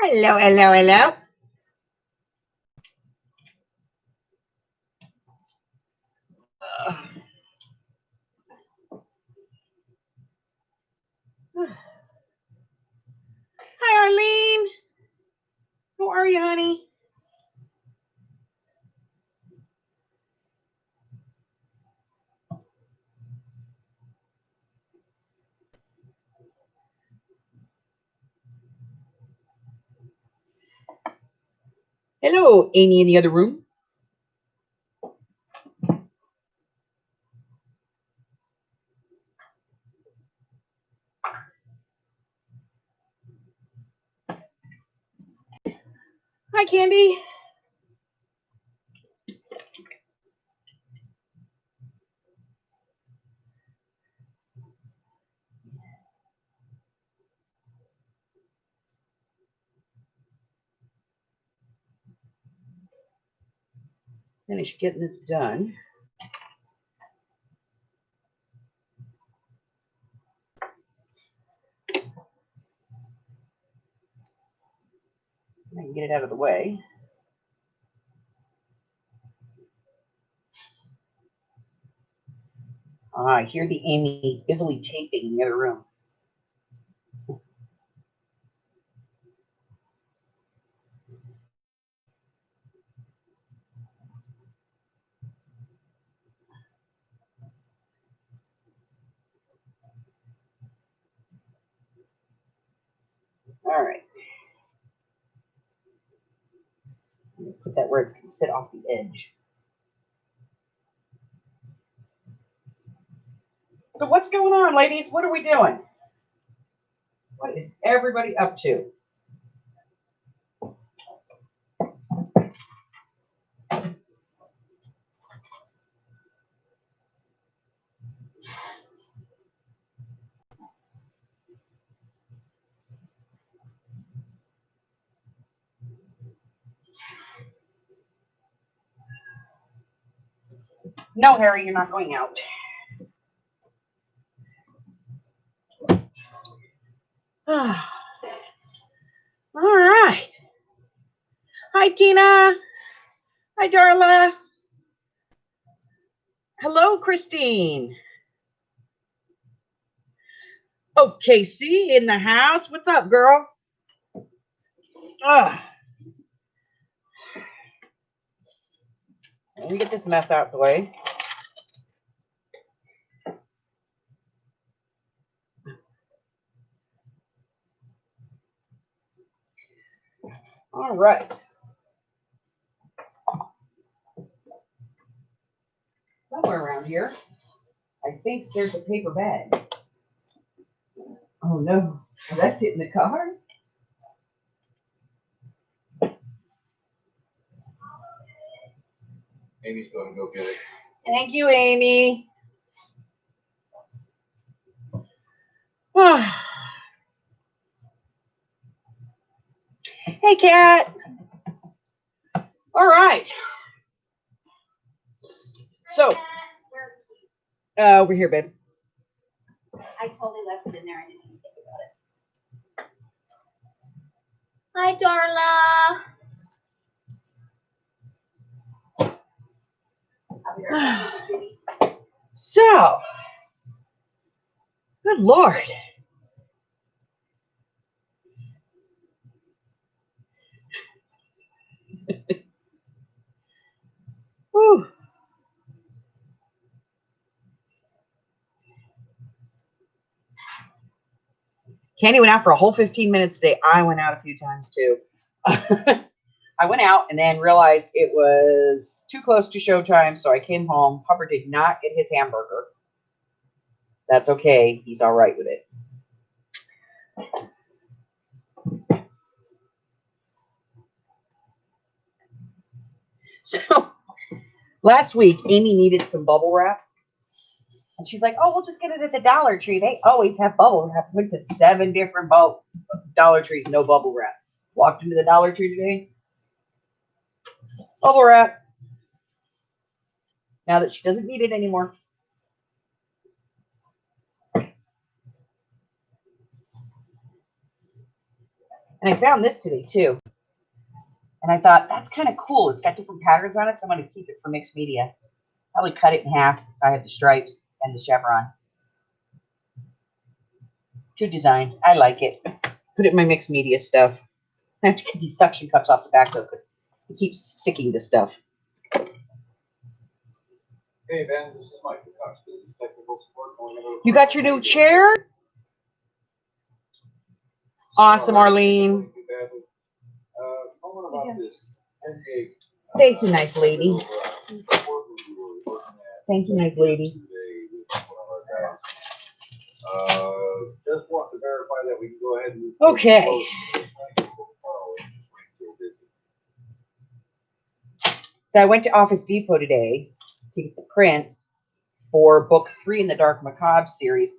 Hello, hello, hello. Hi, Arlene. How are you, honey? Hello, Amy in the other room. Hi, Candy. Finish getting this done. I can get it out of the way. I hear the Amy busily taping in the other room. All right. Put that where it's going to sit off the edge. So what's going on, ladies? What are we doing? What is everybody up to? No, Harry, you're not going out. All right. Hi, Tina. Hi, Darla. Hello, Christine. Oh, Casey in the house. What's up, girl? Ugh. Let me get this mess out the way. All right. Somewhere around here, I think there's a paper bag. Oh no, I left it in the car. Amy's going to go get it. Thank you, Amy. Hey, Kat. All right. So, over here, babe. I totally left it in there. I didn't even think about it. Hi, Darla. So, good Lord. Whew. Candy went out for a whole 15 minutes today. I went out a few times too. I went out and then realized it was too close to showtime, so I came home. Pupper did not get his hamburger. That's okay. He's all right with it. So last week, Amy needed some bubble wrap. And she's like, oh, we'll just get it at the Dollar Tree. They always have bubble wrap. Went to 7 different Dollar Trees, no bubble wrap. Walked into the Dollar Tree today. Bubble wrap. Now that she doesn't need it anymore. And I found this today too. And I thought, that's kind of cool. It's got different patterns on it, so I'm going to keep it for mixed media. Probably cut it in half so I have the stripes and the chevron. 2 designs. I like it. Put it in my mixed media stuff. I have to get these suction cups off the back though because it keeps sticking to stuff. Hey Ben, this is Mike. Technical support. You got your new chair? Awesome, Arlene. Thank you, nice lady. Thank you, nice lady. Just want to verify that we can go ahead and. Okay. So I went to Office Depot today to get the prints for book 3 in the Dark Macabre series.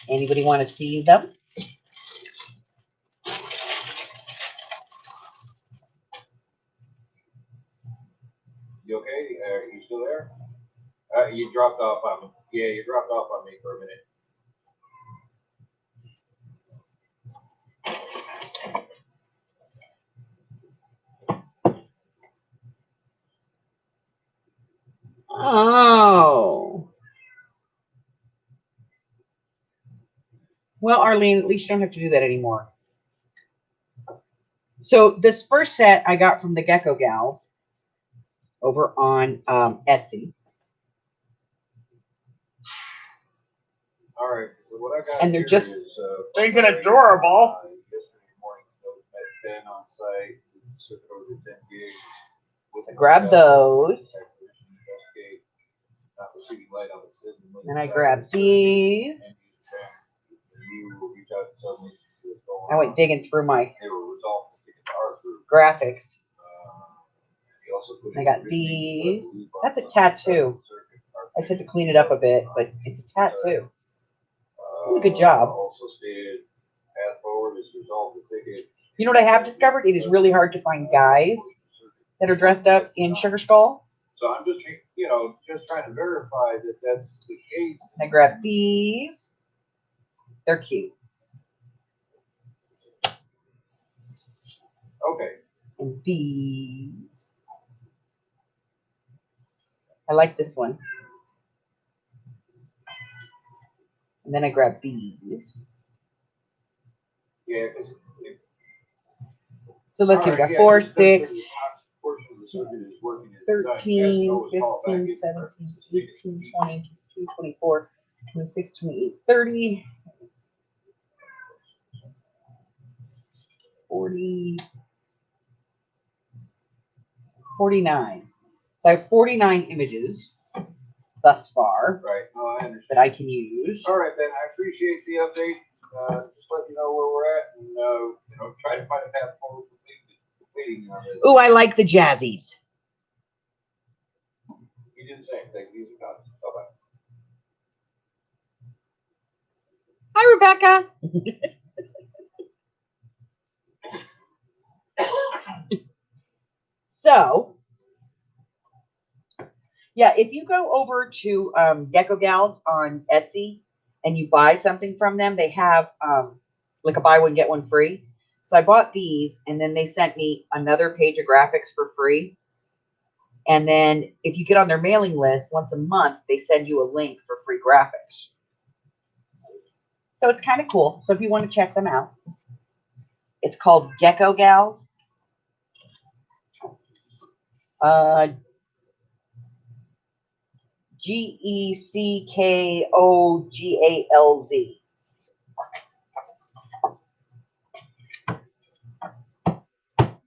Anybody want to see them? You okay? Are you still there? You dropped off on me. Yeah, you dropped off on me for a minute. Oh. Well, Arlene, at least you don't have to do that anymore. So this first set I got from the Gecko Gals over on Etsy. All right. So what I got and they're here just is, freaking adorable. Yesterday morning, I met Ben on site. Took over the 10 gig. So grab those. Not receiving light on the system. And I grabbed these. I went digging through my graphics. I got these. That's a tattoo. I just had to clean it up a bit, but it's a tattoo. Good job. You know what I have discovered? It is really hard to find guys that are dressed up in Sugar Skull. So I'm just, just trying to verify that that's the case. I grabbed these. They're cute. Okay. And these. I like this one. And then I grabbed these. Yeah. So let's see, we got 4, 6, 13, 15, 17, 18, 20, 22, 24, 26, 28, 30, 40, 49. So I have 49 images thus far. Right. No, I understand. That I can use. All right, Ben. I appreciate the update. Just let you know where we're at, and try to find a path forward for completing on this. Ooh, I like the jazzies. You did the same thing. These are done. Bye-bye. Hi, Rebecca. So, yeah, if you go over to Gecko Gals on Etsy and you buy something from them, they have like a buy one, get one free. So I bought these, and then they sent me another page of graphics for free. And then if you get on their mailing list once a month, they send you a link for free graphics. So it's kind of cool. So if you want to check them out, it's called Gecko Gals. Geckogalz.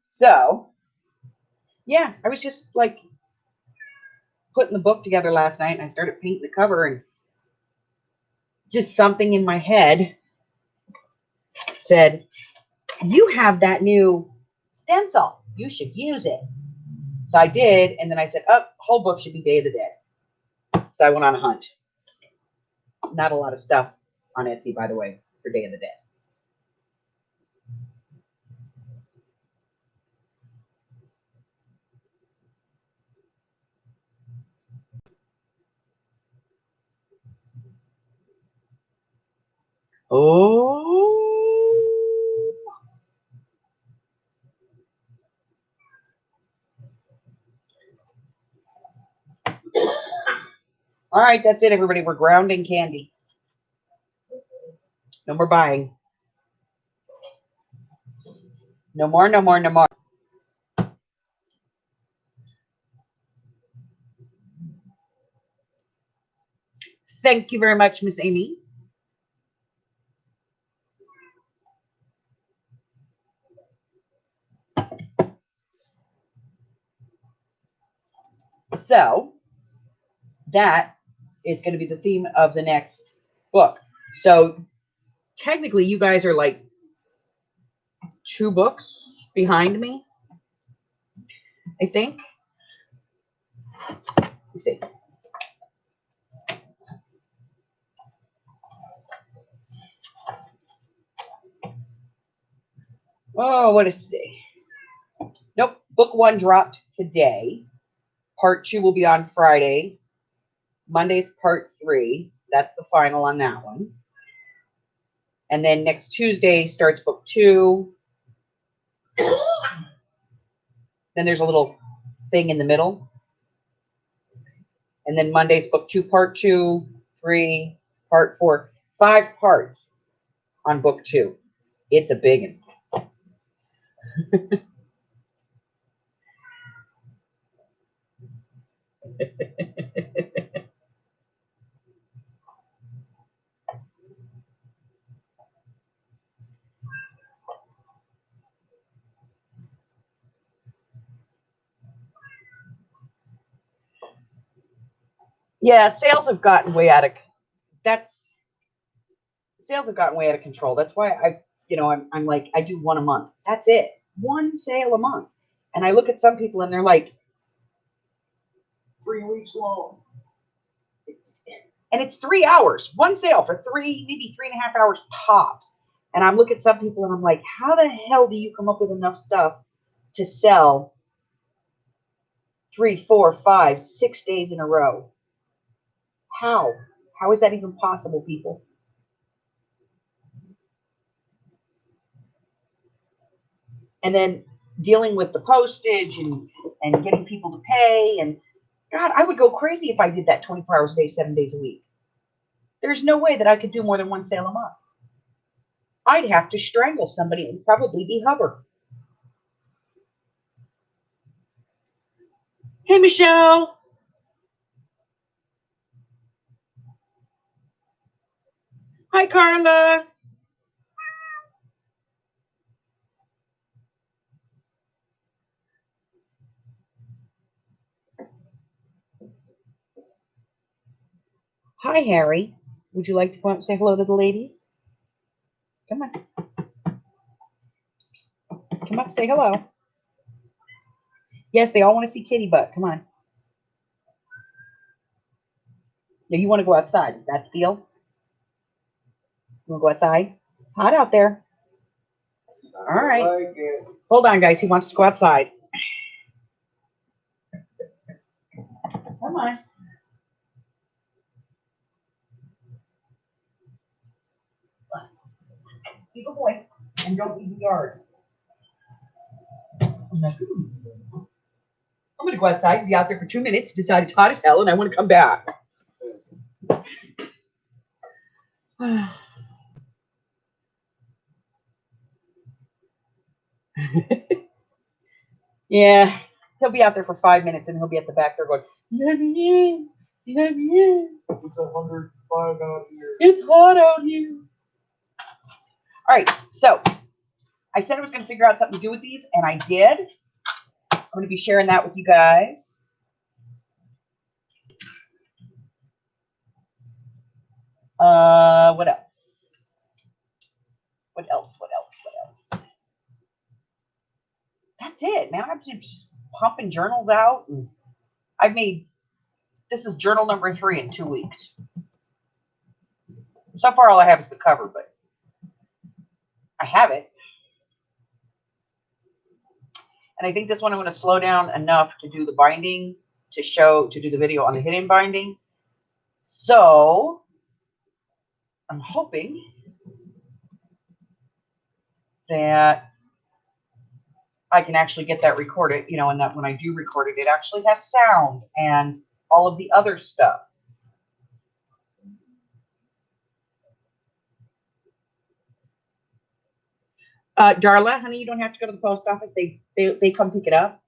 So, yeah, I was just like putting the book together last night, and I started painting the cover, and just something in my head said, you have that new stencil. You should use it. So I did, and then I said, whole book should be Day of the Dead. So I went on a hunt. Not a lot of stuff on Etsy, by the way, for Day of the Dead. Oh, right, that's it, everybody. We're grounding candy. No more buying. No more, no more, no more. Thank you very much, Miss Amy. So that is going to be the theme of the next book. So technically, you guys are like 2 books behind me, I think. Let's see. Oh, what is today? Nope. Book 1 dropped today. Part 2 will be on Friday. Monday's part 3. That's the final on that one. And then next Tuesday starts book 2. Then there's a little thing in the middle. And then Monday's book 2, part 2, 3, part 4. 5 parts on book 2. It's a big one. Yeah, sales have gotten way out of control. That's why I'm like, I do 1 a month. That's it. 1 sale a month. And I look at some people and they're like 3 weeks long. and it's 3 hours. 1 sale for 3, maybe 3.5 hours tops. And I'm looking at some people and I'm like, how the hell do you come up with enough stuff to sell 3, 4, 5, 6 days in a row? How? How is that even possible, people? And then dealing with the postage and getting people to pay. And God, I would go crazy if I did that 24 hours a day, 7 days a week. There's no way that I could do more than 1 sale a month. I'd have to strangle somebody and probably be Hubbard. Hey, Michelle. Hi, Carla. Hi, Harry. Would you like to come up and say hello to the ladies? Come on. Come up and say hello. Yes, they all want to see Kitty Butt. Come on. Yeah, you want to go outside. Is that the deal? You want to go outside? Hot out there. All right. Hold on, guys. He wants to go outside. Come on. Be a boy and don't leave the yard. I'm going to go outside and be out there for 2 minutes, decide it's hot as hell, and I want to come back. Yeah, he'll be out there for 5 minutes, and he'll be at the back door going, let me in, let me in. It's 105 out here. It's hot out here. All right, so I said I was going to figure out something to do with these, and I did. I'm going to be sharing that with you guys. What else? What else? That's it, man. I'm just pumping journals out, and this is journal number 3 in 2 weeks. So far, all I have is the cover, but I have it. And I think this one I'm going to slow down enough to do the binding, to do the video on the hidden binding. So I'm hoping that I can actually get that recorded, and that when I do record it, it actually has sound and all of the other stuff. Darla, honey, you don't have to go to the post office. They come pick it up.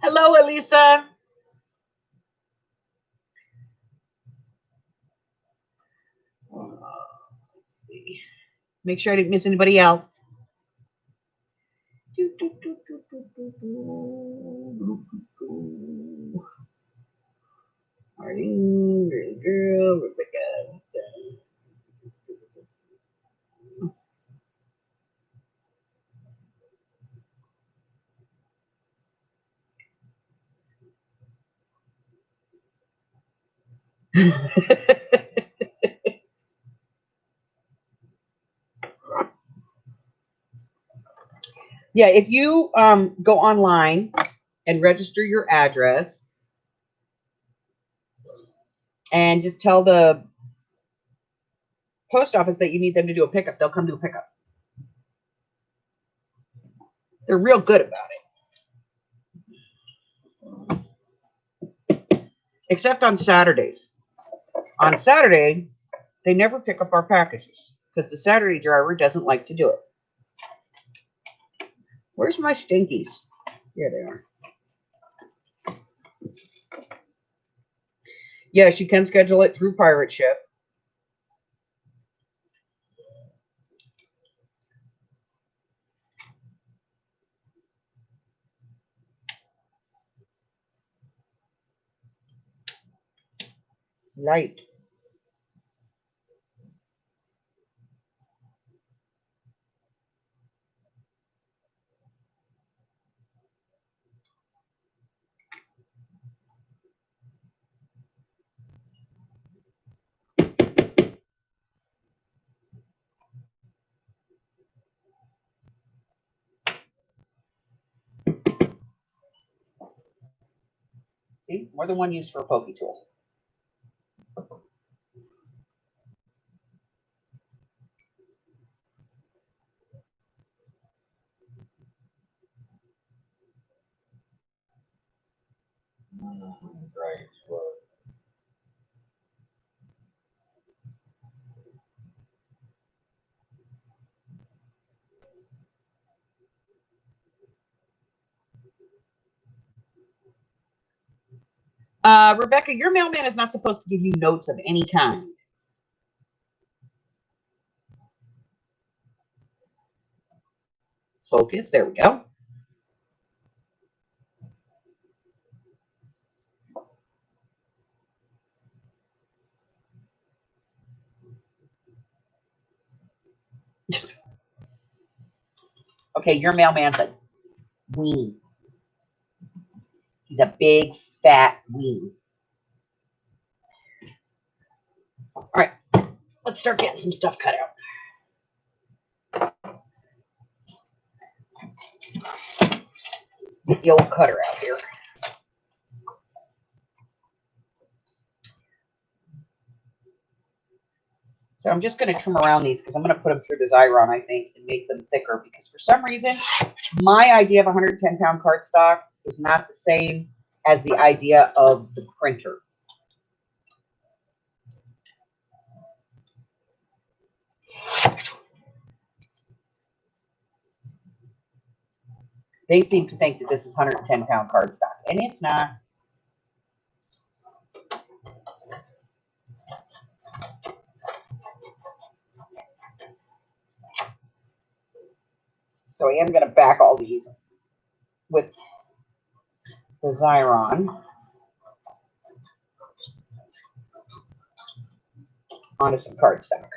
Hello, Elisa. Let's see. Make sure I didn't miss anybody else. Marlene, girl, Rebecca. Yeah, if you go online and register your address and just tell the post office that you need them to do a pickup, they'll come do a pickup. They're real good about it. Except on Saturdays. On Saturday, they never pick up our packages because the Saturday driver doesn't like to do it. Where's my stinkies? Here they are. Yes, you can schedule it through Pirate Ship. Light. See, more than one use for a pokey tool. Right. Rebecca, your mailman is not supposed to give you notes of any kind. Focus. There we go. Okay, your mailman's a weenie. He's a big, fat weenie. All right, let's start getting some stuff cut out. Get the old cutter out here. So I'm just going to trim around these because I'm going to put them through the Xyron, I think, and make them thicker because for some reason, my idea of 110-pound cardstock is not the same as the idea of the printer. They seem to think that this is 110-pound cardstock, and it's not. So I am going to back all these with the Xyron onto some cardstock.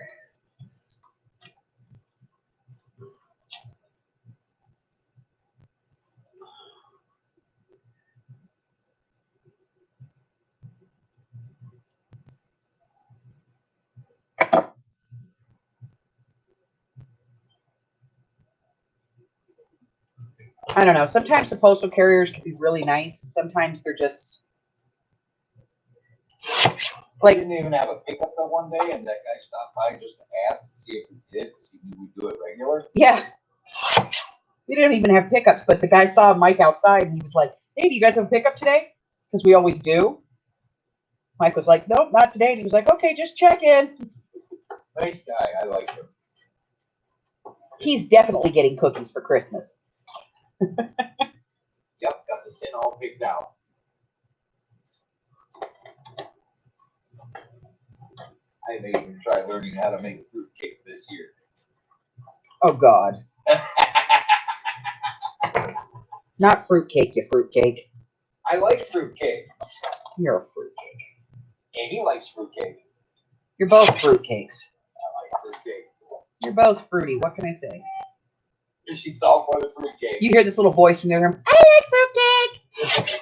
I don't know. Sometimes the postal carriers can be really nice, and sometimes they're just Like, didn't even have a pickup that one day, and that guy stopped by just to ask and see if we did, because he knew we do it regular. yeah. We didn't even have pickups, but the guy saw Mike outside and he was like, "Hey, do you guys have a pickup today?" Because we always do. Mike was like, "Nope, not today." And he was like, "Okay, just check in." Nice guy. I like him. He's definitely getting cookies for Christmas. Yep, got the tin all picked out. I may even try learning how to make a fruit cake this year. Oh God, not fruitcake, you fruitcake. I like fruit cake. You're a fruitcake. And he likes fruit cake. You're both fruitcakes. I like fruit cake. You're both fruity. What can I say? She's all for the fruit cake. You hear this little voice from the other room. I like fruitcake.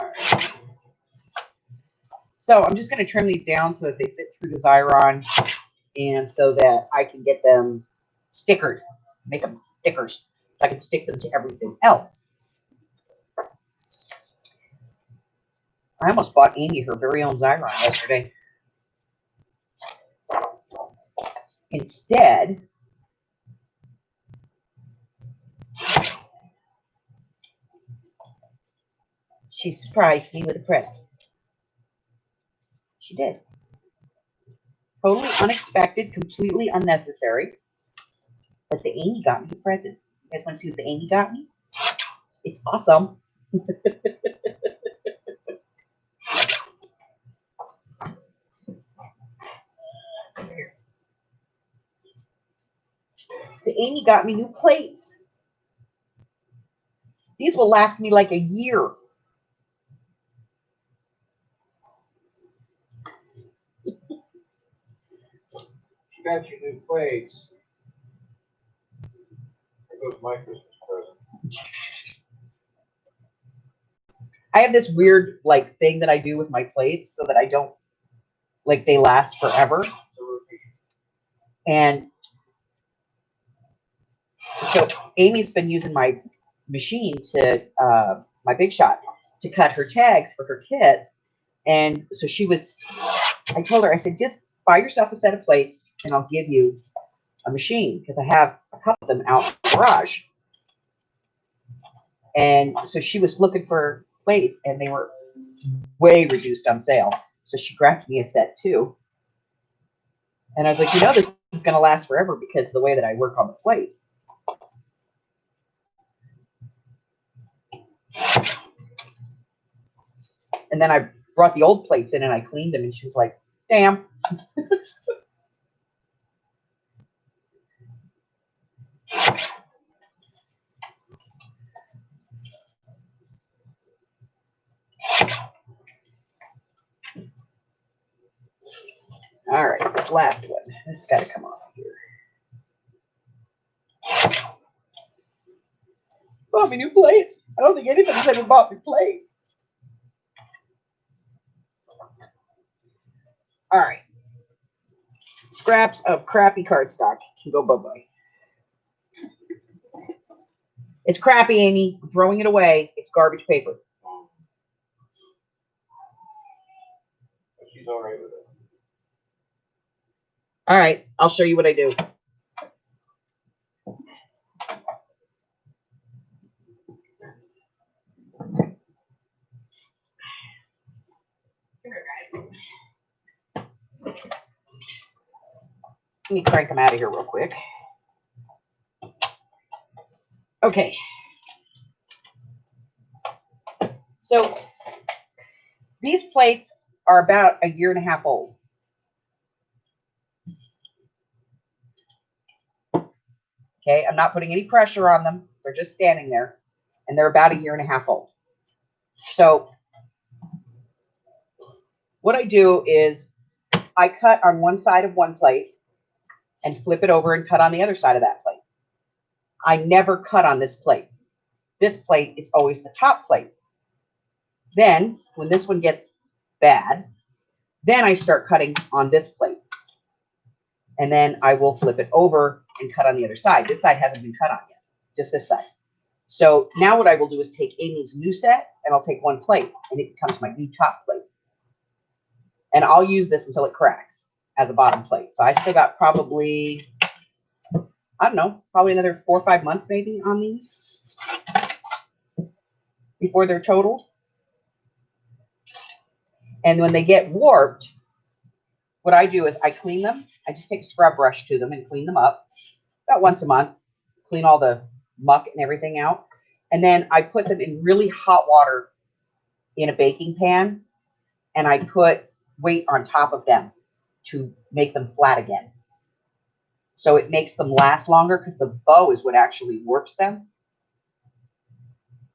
All right. So I'm just going to trim these down so that they fit through the Xyron and so that I can get them stickered, make them stickers, so I can stick them to everything else. I almost bought Amy her very own Xyron yesterday. Instead, she surprised me with a present. She did. Totally unexpected, completely unnecessary. But the Amy got me a present. You guys want to see what the Amy got me? It's awesome. The Amy got me new plates. These will last me like a year. She got you new plates. There goes my Christmas present. I have this weird like thing that I do with my plates so that I don't like they last forever. And so Amy's been using my machine to my Big Shot to cut her tags for her kids. And so I told her, I said, just buy yourself a set of plates and I'll give you a machine because I have a couple of them out in the garage. And so she was looking for plates and they were way reduced on sale. So she grabbed me a set too. And I was like, this is going to last forever because of the way that I work on the plates. And then I brought the old plates in and I cleaned them and she was like, damn. All right, this last one. This has got to come off here. Bought me new plates. I don't think anybody's ever bought me plates. All right. Scraps of crappy cardstock can go bye-bye. It's crappy, Amy. I'm throwing it away. It's garbage paper. She's all right with it. All right, I'll show you what I do. Here, guys. Let me crank them out of here real quick. Okay. So these plates are about a year and a half old. Okay, I'm not putting any pressure on them. They're just standing there, and they're about a year and a half old. So what I do is I cut on one side of one plate and flip it over and cut on the other side of that plate. I never cut on this plate. This plate is always the top plate. Then, when this one gets bad, then I start cutting on this plate. And then I will flip it over and cut on the other side. This side hasn't been cut on yet, just this side. So now what I will do is take Amy's new set and I'll take one plate and it becomes my new top plate. And I'll use this until it cracks. as a bottom plate. So I still got probably, I don't know, probably another 4 or 5 months maybe on these before they're totaled. And when they get warped, what I do is I clean them. I just take a scrub brush to them and clean them up about once a month, clean all the muck and everything out. And then I put them in really hot water in a baking pan, and I put weight on top of them to make them flat again. So it makes them last longer because the bow is what actually warps them.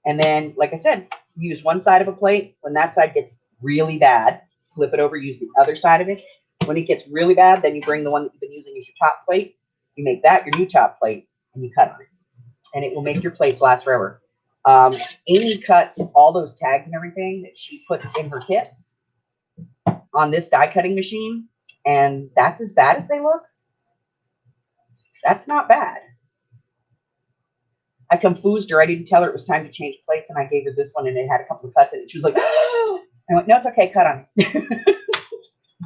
And then, like I said, use one side of a plate. When that side gets really bad, flip it over, use the other side of it. When it gets really bad, then you bring the one that you've been using as your top plate. You make that your new top plate, and you cut on it. And it will make your plates last forever. Amy cuts all those tags and everything that she puts in her kits on this die cutting machine, and that's as bad as they look. That's not bad. I confused her. I didn't tell her it was time to change plates, and I gave her this one, and it had a couple of cuts in it. She was like, oh. I went, no, it's okay, cut on it.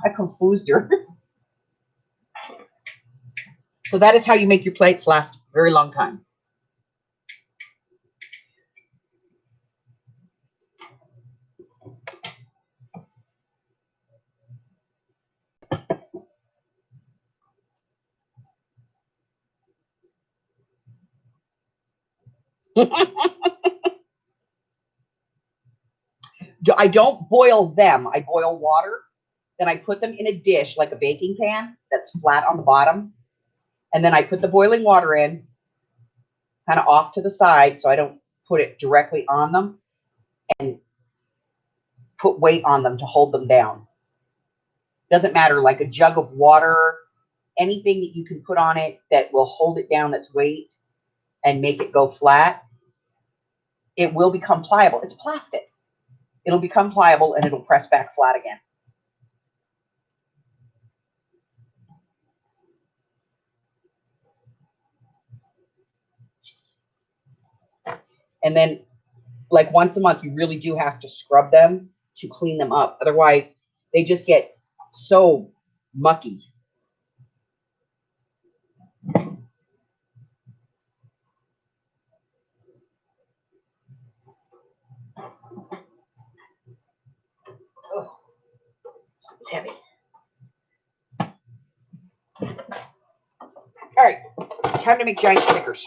I confused her. So that is how you make your plates last a very long time. I don't boil them. I boil water. Then I put them in a dish like a baking pan that's flat on the bottom. And then I put the boiling water in, kind of off to the side so I don't put it directly on them, and put weight on them to hold them down. Doesn't matter, like a jug of water, anything that you can put on it that will hold it down, that's weight, and make it go flat. It will become pliable. It's plastic. It'll become pliable and it'll press back flat again. And then, like once a month, you really do have to scrub them to clean them up. Otherwise, they just get so mucky. Oh, it's heavy. All right, time to make giant stickers.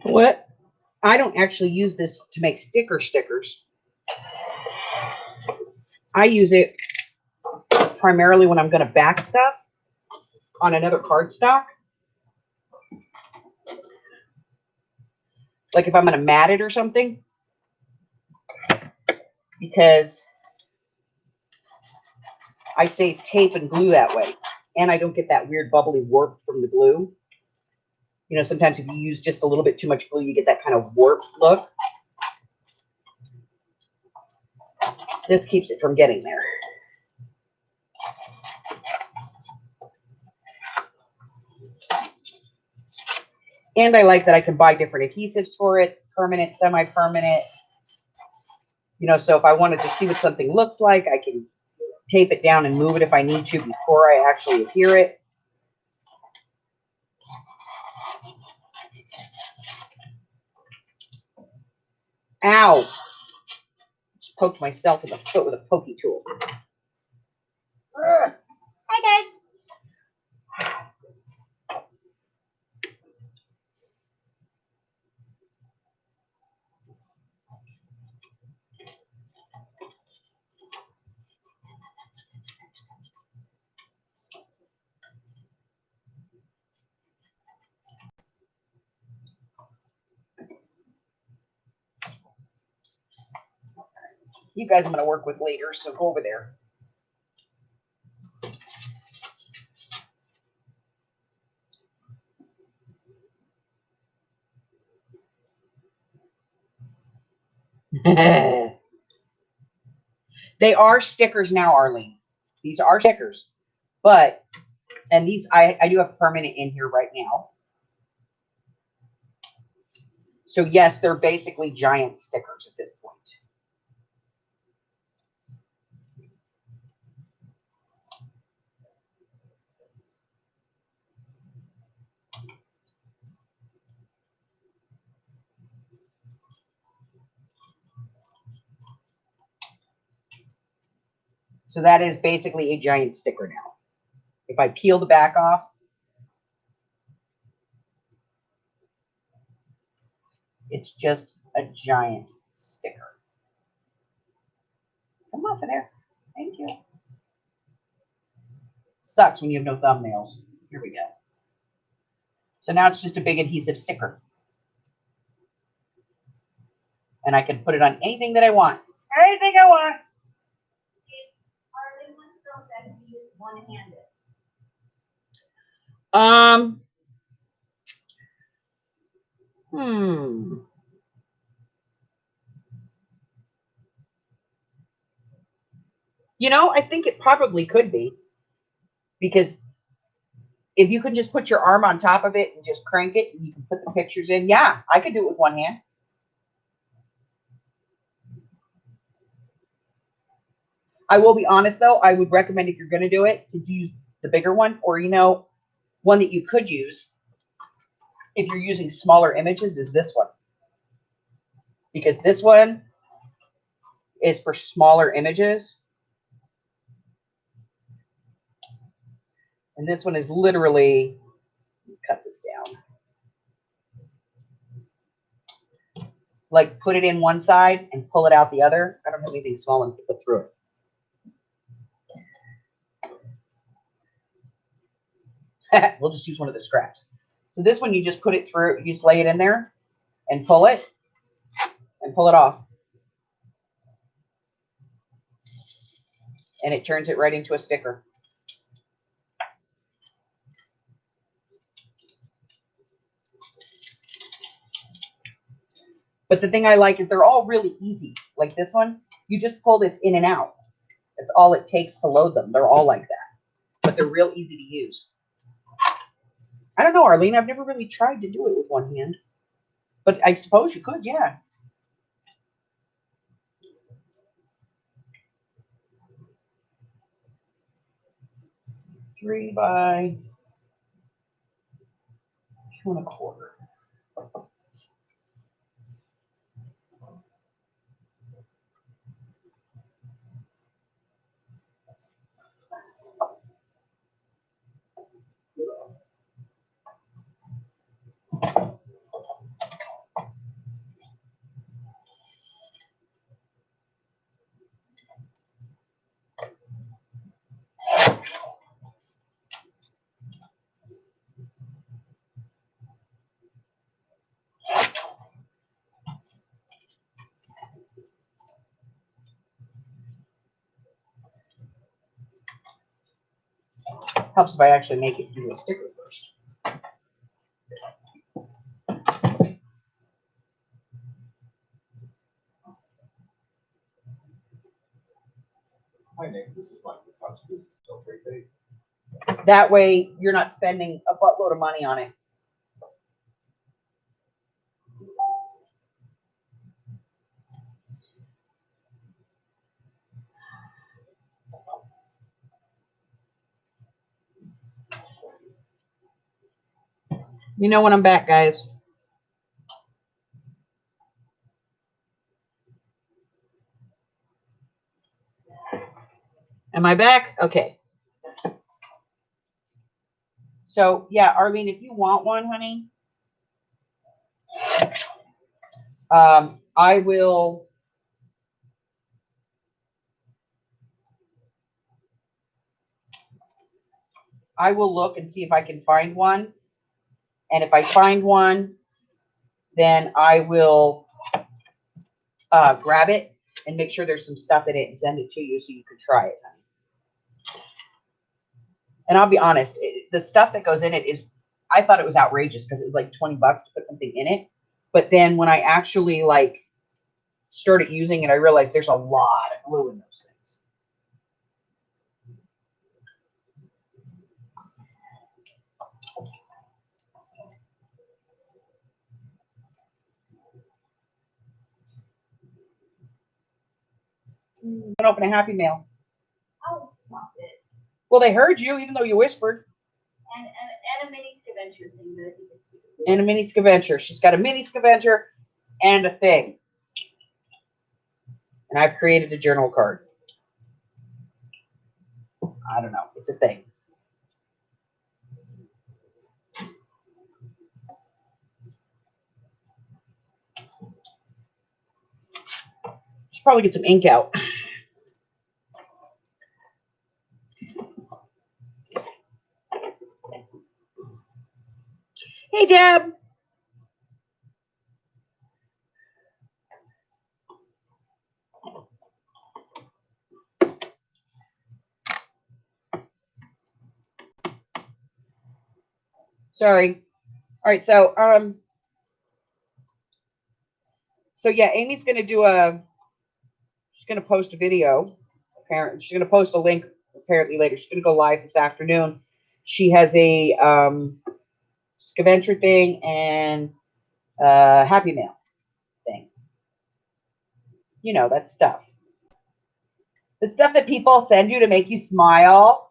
What? I don't actually use this to make stickers. I use it primarily when I'm going to back stuff on another cardstock. Like if I'm going to mat it or something. Because I save tape and glue that way. And I don't get that weird bubbly warp from the glue. You know, sometimes if you use just a little bit too much glue, you get that kind of warped look. This keeps it from getting there. And I like that I can buy different adhesives for it, permanent, semi-permanent. You know, so if I wanted to see what something looks like, I can tape it down and move it if I need to before I actually adhere it. Ow! Just poked myself in the foot with a pokey tool. Hi, guys. You guys I'm going to work with later, so go over there. They are stickers now, Arlene. These are stickers. But, and these, I do have permanent in here right now. So yes, they're basically giant stickers at this point. So that is basically a giant sticker now. If I peel the back off, it's just a giant sticker. Come off of there. Thank you. Sucks when you have no thumbnails. Here we go. So now it's just a big adhesive sticker. And I can put it on anything that I want. Anything I want. Arlene wants to know that you use one-handed. You know, I think it probably could be. Because if you can just put your arm on top of it and just crank it, and you can put the pictures in. Yeah, I could do it with one hand. I will be honest, though, I would recommend if you're going to do it to use the bigger one, or, you know, one that you could use if you're using smaller images is this one. Because this one is for smaller images. And this one is literally, cut this down. Like put it in one side and pull it out the other. I don't have anything small enough to put through it. We'll just use one of the scraps. So this one, you just put it through, you just lay it in there and pull it off. And it turns it right into a sticker. But the thing I like is they're all really easy. Like this one, you just pull this in and out. That's all it takes to load them. They're all like that. But they're real easy to use. I don't know, Arlene. I've never really tried to do it with one hand. But I suppose you could, yeah. Three by 2 1/4. Helps if I actually make it do a sticker first. My name, this is like the consequences of every day. That way you're not spending a buttload of money on it. You know when I'm back, guys. Am I back? Okay. So, yeah, Arlene, if you want one, honey, I will look and see if I can find one. And if I find one, then I will grab it and make sure there's some stuff in it and send it to you so you can try it, honey. And I'll be honest, the stuff that goes in it is, I thought it was outrageous because it was like $20 to put something in it. But then when I actually like started using it, I realized there's a lot of glue in those things. Don't open a Happy Mail. Oh, stop it. Well, they heard you, even though you whispered. And a mini scavenger thing that I think is cute. And a mini scavenger. She's got a mini scavenger and a thing. And I've created a journal card. I don't know. It's a thing. Should probably get some ink out. Hey, Deb. Sorry. All right, so yeah, Amy's gonna she's gonna post a video. Apparently, she's gonna post a link apparently later. She's gonna go live this afternoon. She has a scavenger thing and Happy Mail thing. You know, that stuff. The stuff that people send you to make you smile.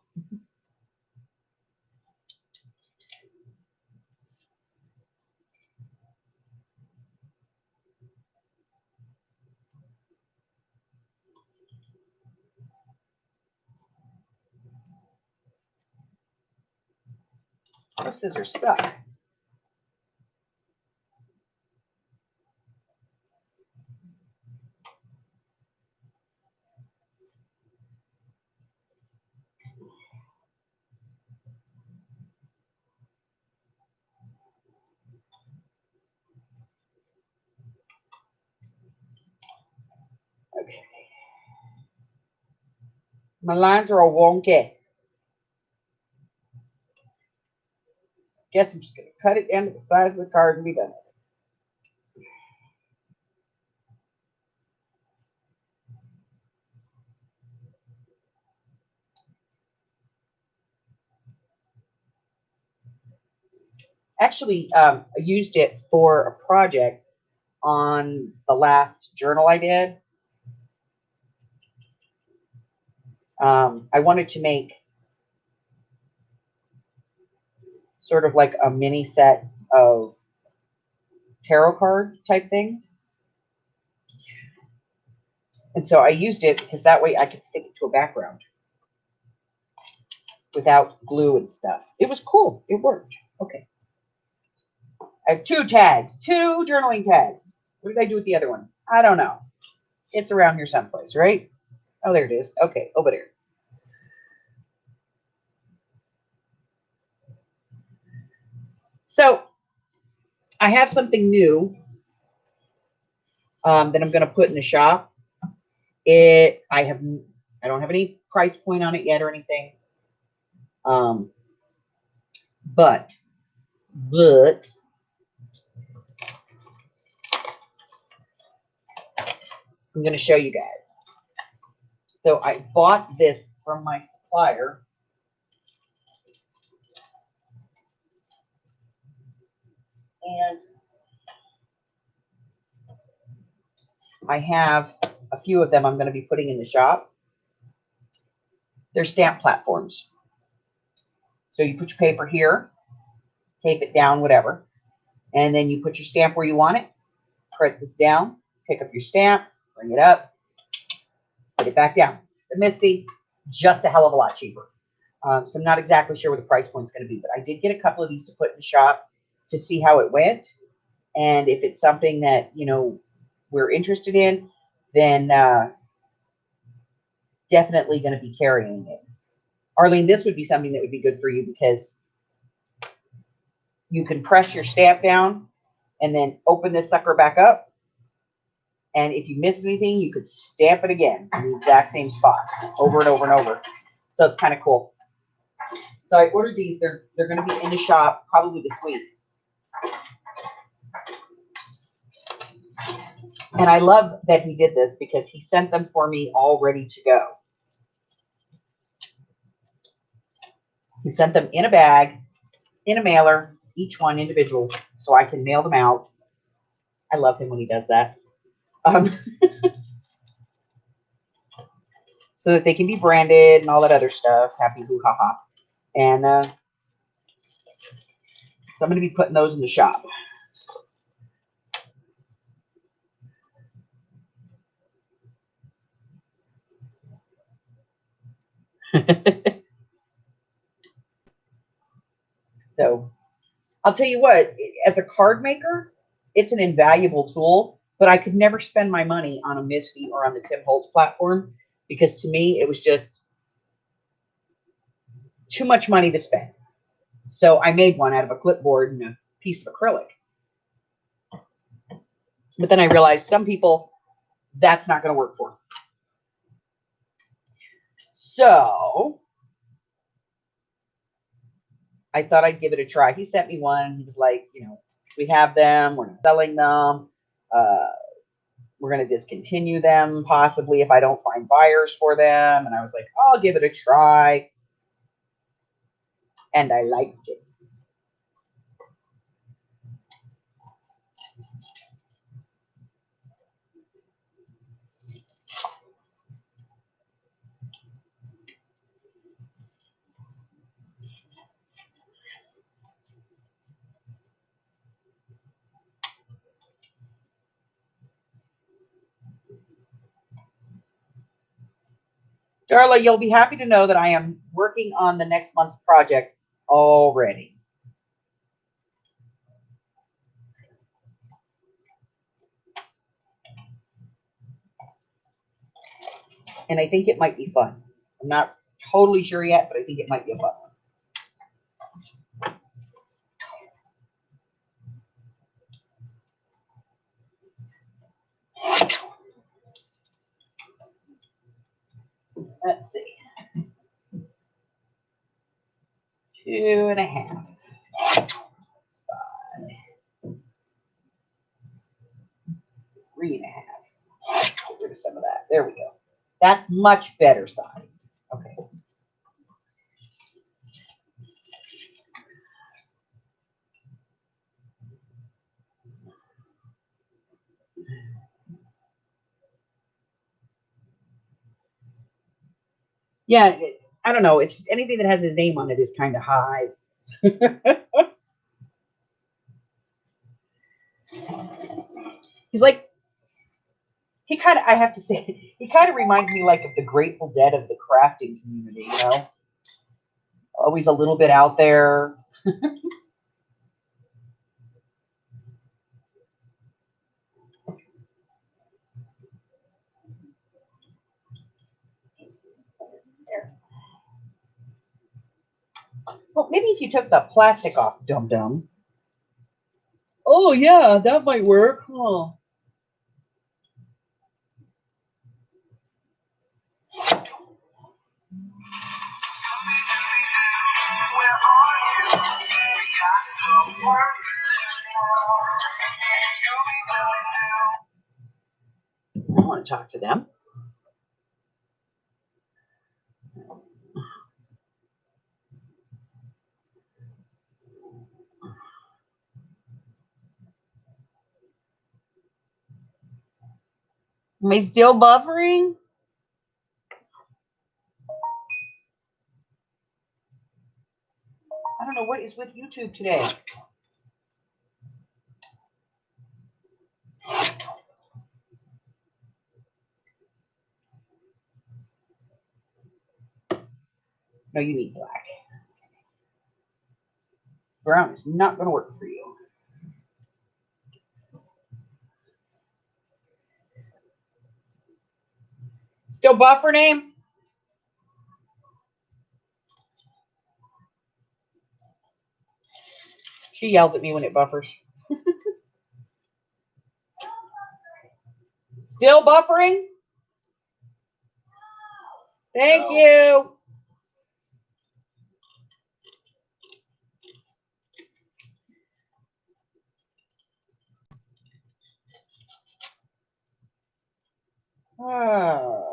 Those scissors suck. Okay. My lines are all wonky. Guess I'm just going to cut it down to the size of the card and be done. Actually, I used it for a project on the last journal I did. I wanted to make sort of like a mini set of tarot card type things. And so I used it because that way I could stick it to a background without glue and stuff. It was cool. It worked. Okay. I have two journaling tags. What did I do with the other one? I don't know. It's around here someplace, right? Oh, there it is. Okay, over there. So I have something new that I'm going to put in the shop. I don't have any price point on it yet or anything. But I'm going to show you guys. So I bought this from my supplier. And I have a few of them I'm going to be putting in the shop. They're stamp platforms. So you put your paper here, tape it down, whatever. And then you put your stamp where you want it. Print this down, pick up your stamp, bring it up, put it back down. The Misty, just a hell of a lot cheaper. So I'm not exactly sure what the price point's going to be, but I did get a couple of these to put in the shop to see how it went. And if it's something that, we're interested in, then definitely going to be carrying it. Arlene, this would be something that would be good for you because you can press your stamp down and then open this sucker back up. And if you miss anything, you could stamp it again in the exact same spot over and over and over. So it's kind of cool. So I ordered these. They're going to be in the shop probably this week. And I love that he did this because he sent them for me all ready to go. He sent them in a bag, in a mailer, each one individual, so I can mail them out. I love him when he does that. So that they can be branded and all that other stuff. Happy hoo ha ha. And so I'm going to be putting those in the shop. So I'll tell you what, as a card maker, it's an invaluable tool, but I could never spend my money on a Misty or on the Tim Holtz platform because to me, it was just too much money to spend. So I made one out of a clipboard and a piece of acrylic. But then I realized some people, that's not going to work for. So I thought I'd give it a try. He sent me one. He was like, we have them. We're not selling them. We're going to discontinue them possibly if I don't find buyers for them. And I was like, I'll give it a try. And I liked it. Darla, you'll be happy to know that I am working on the next month's project already. And I think it might be fun. I'm not totally sure yet, but I think it might be a fun one. Let's see. 2.5. 5. 3.5. Get rid of some of that. There we go. That's much better sized. Okay. Yeah, I don't know. It's just anything that has his name on it is kind of high. He's like, I have to say, he kind of reminds me like of the Grateful Dead of the crafting community, Always a little bit out there. Well, maybe if you took the plastic off, dum-dum. Oh, yeah, that might work. Huh. I want to talk to them. Am I still buffering? I don't know what is with YouTube today. No, you need black. Brown is not going to work for you. Still buffering him? She yells at me when it buffers. Still buffering? Thank you. Oh.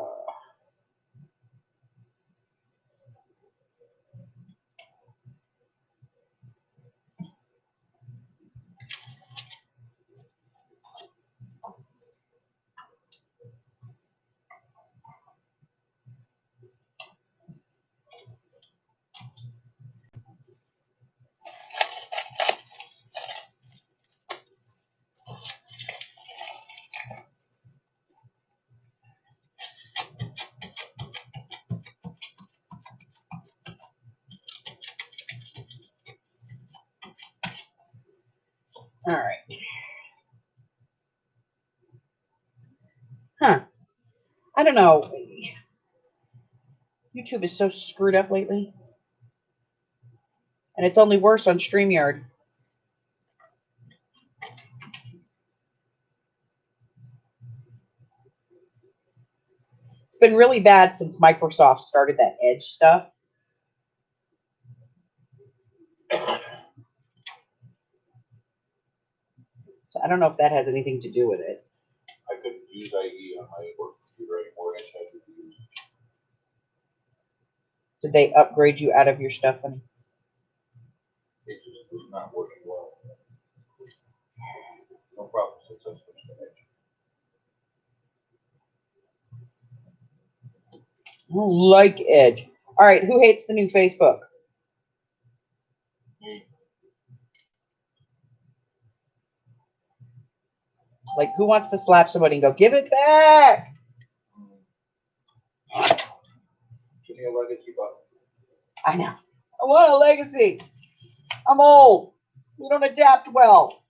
All right. Huh. I don't know. YouTube is so screwed up lately. And it's only worse on StreamYard. It's been really bad since Microsoft started that Edge stuff. So I don't know if that has anything to do with it. I couldn't use IE on my work computer anymore. I had to use. Did they upgrade you out of your stuff? It just was not working well. No problem since I switched to Edge. I don't like Edge. All right, who hates the new Facebook? Like, who wants to slap somebody and go, give it back? Give me a legacy button. I know. I want a legacy. I'm old. We don't adapt well.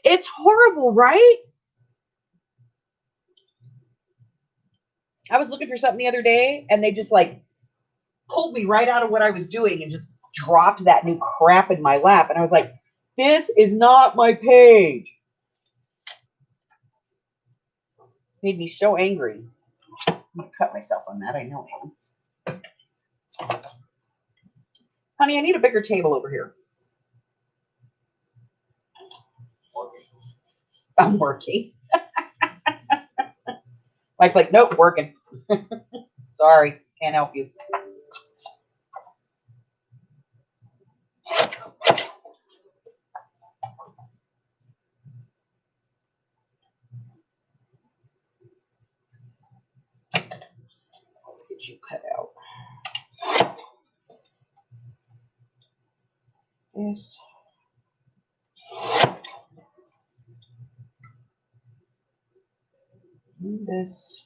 It's horrible, right? I was looking for something the other day, and they just like pulled me right out of what I was doing and just dropped that new crap in my lap. And I was like, this is not my page. Made me so angry. I'm going to cut myself on that. I know I am. Honey, I need a bigger table over here. I'm working. Mike's like, nope, working. Sorry, can't help you. Let's get you cut out. This. This.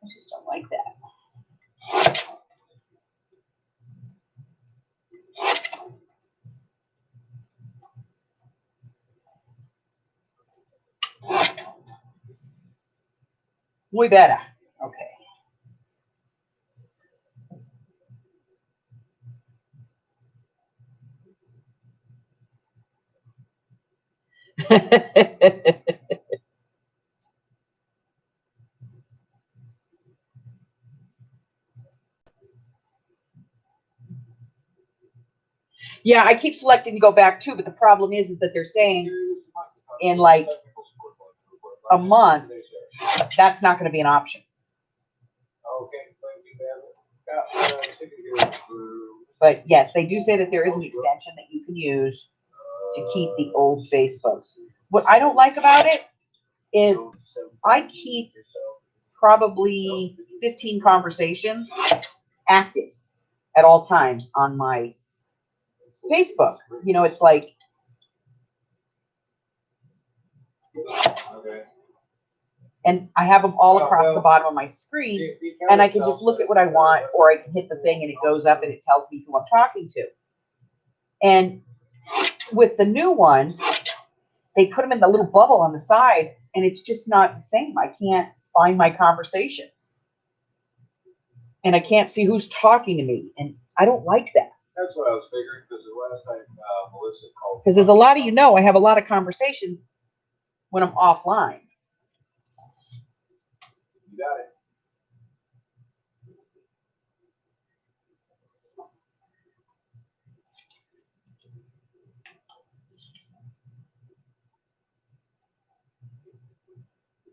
I just don't like that. Muy better. Okay. Yeah, I keep selecting to go back too, but the problem is that they're saying in like a month, that's not going to be an option. But yes, they do say that there is an extension that you can use to keep the old Facebook. What I don't like about it is I keep probably 15 conversations active at all times on my Facebook. You know, it's like, and I have them all across the bottom of my screen, and I can just look at what I want, or I can hit the thing and it goes up and it tells me who I'm talking to. And with the new one, they put them in the little bubble on the side, and it's just not the same. I can't find my conversations, and I can't see who's talking to me, and I don't like that. That's what I was figuring, because the last time Melissa called. Because as a lot of you know, I have a lot of conversations when I'm offline. You got it.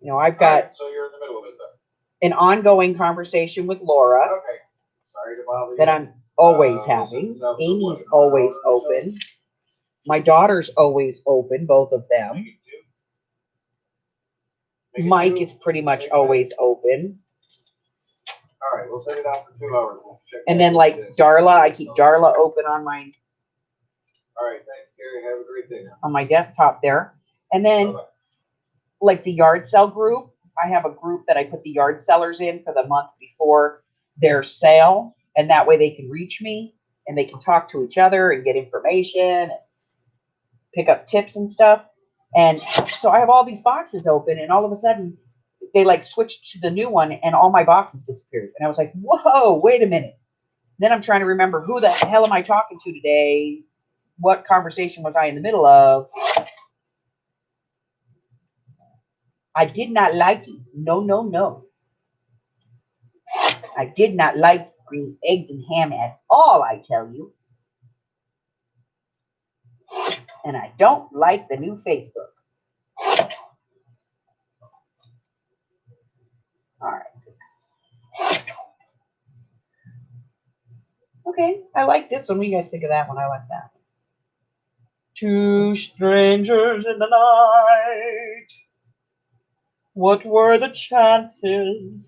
You know, I've got So you're in the middle of it then. an ongoing conversation with Laura Okay. Sorry to bother you. that I'm always having. Amy's always open. My daughter's always open, both of them. Mike is pretty much always open. All right, we'll set it out for 2 hours. We'll check And then like Darla, I keep Darla open on my All right, thanks, Gary. Have a great day. on my desktop there. And then Bye-bye. like the yard sale group, I have a group that I put the yard sellers in for the month before their sale, and that way they can reach me and they can talk to each other and get information and pick up tips and stuff. And so I have all these boxes open, and all of a sudden they like switched to the new one and all my boxes disappeared. And I was like, whoa, wait a minute. Then I'm trying to remember, who the hell am I talking to today? What conversation was I in the middle of? I did not like you. No, no, no. I did not like green eggs and ham at all, I tell you. And I don't like the new Facebook. All right. Okay, I like this one. What do you guys think of that one? I like that. Two strangers in the night. What were the chances?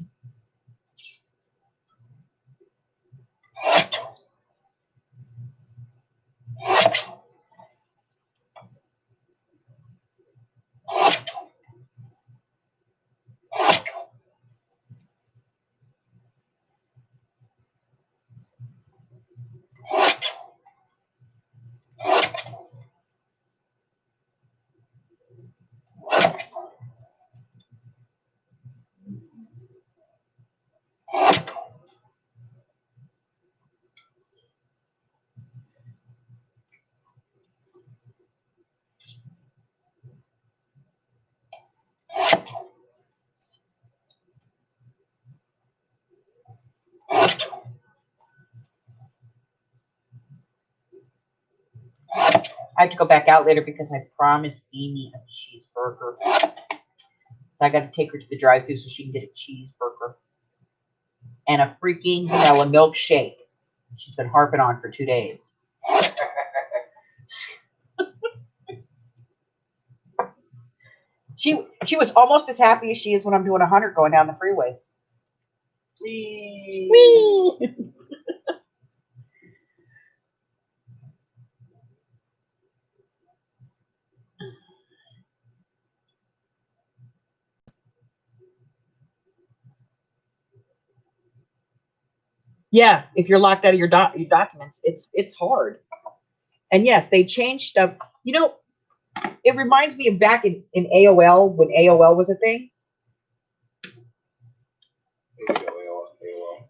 I have to go back out later because I promised Amy a cheeseburger. So I got to take her to the drive-thru so she can get a cheeseburger and a freaking vanilla milkshake. She's been harping on for 2 days. She was almost as happy as she is when I'm doing 100 going down the freeway. Whee! Whee! Yeah, if you're locked out of your documents, it's hard. And yes, they changed stuff. You know, it reminds me of back in AOL when AOL was a thing.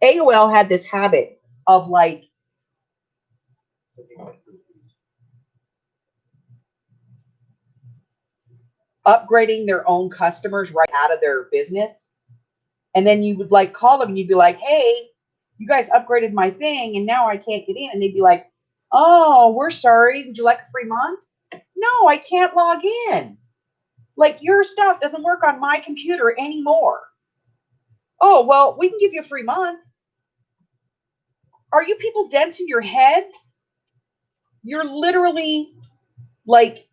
AOL had this habit of like upgrading their own customers right out of their business. And then you would like call them and you'd be like, hey, you guys upgraded my thing and now I can't get in. And they'd be like, Oh, we're sorry. Would you like a free month? No, I can't log in. Like, your stuff doesn't work on my computer anymore. Oh, well, we can give you a free month. Are you people dense in your heads? You're literally like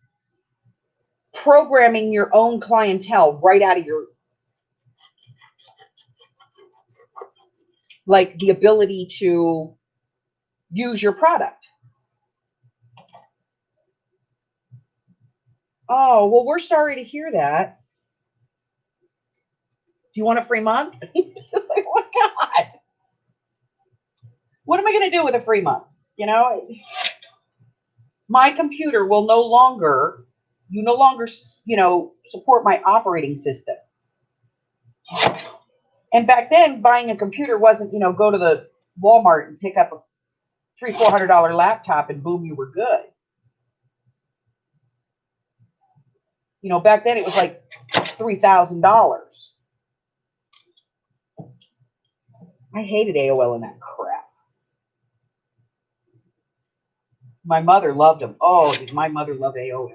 programming your own clientele right out of your, like, the ability to use your product. Oh, well, we're sorry to hear that. Do you want a free month? It's like, oh my God. What am I going to do with a free month? You know, my computer will no longer, you no longer, support my operating system. And back then, buying a computer wasn't, go to the Walmart and pick up a $300-400 laptop and boom, you were good. Back then it was like $3,000. I hated AOL and that crap. My mother loved them. Oh, did my mother love AOL?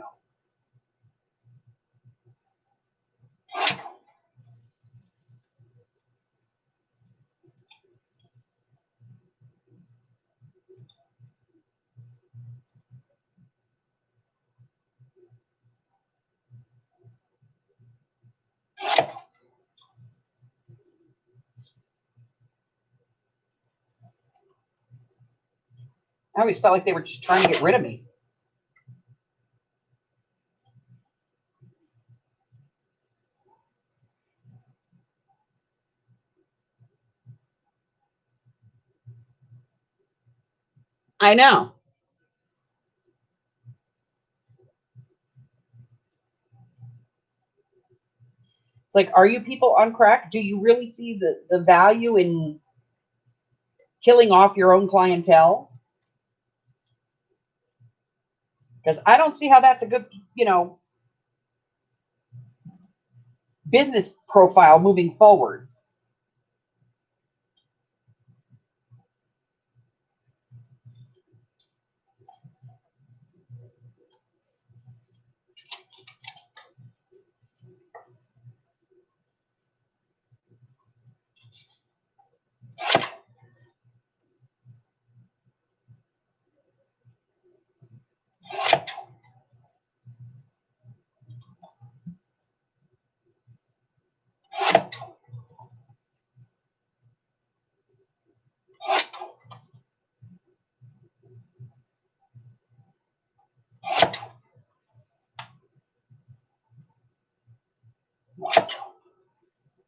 I always felt like they were just trying to get rid of me. I know. It's like, are you people on crack? Do you really see the value in killing off your own clientele? Because I don't see how that's a good, business profile moving forward.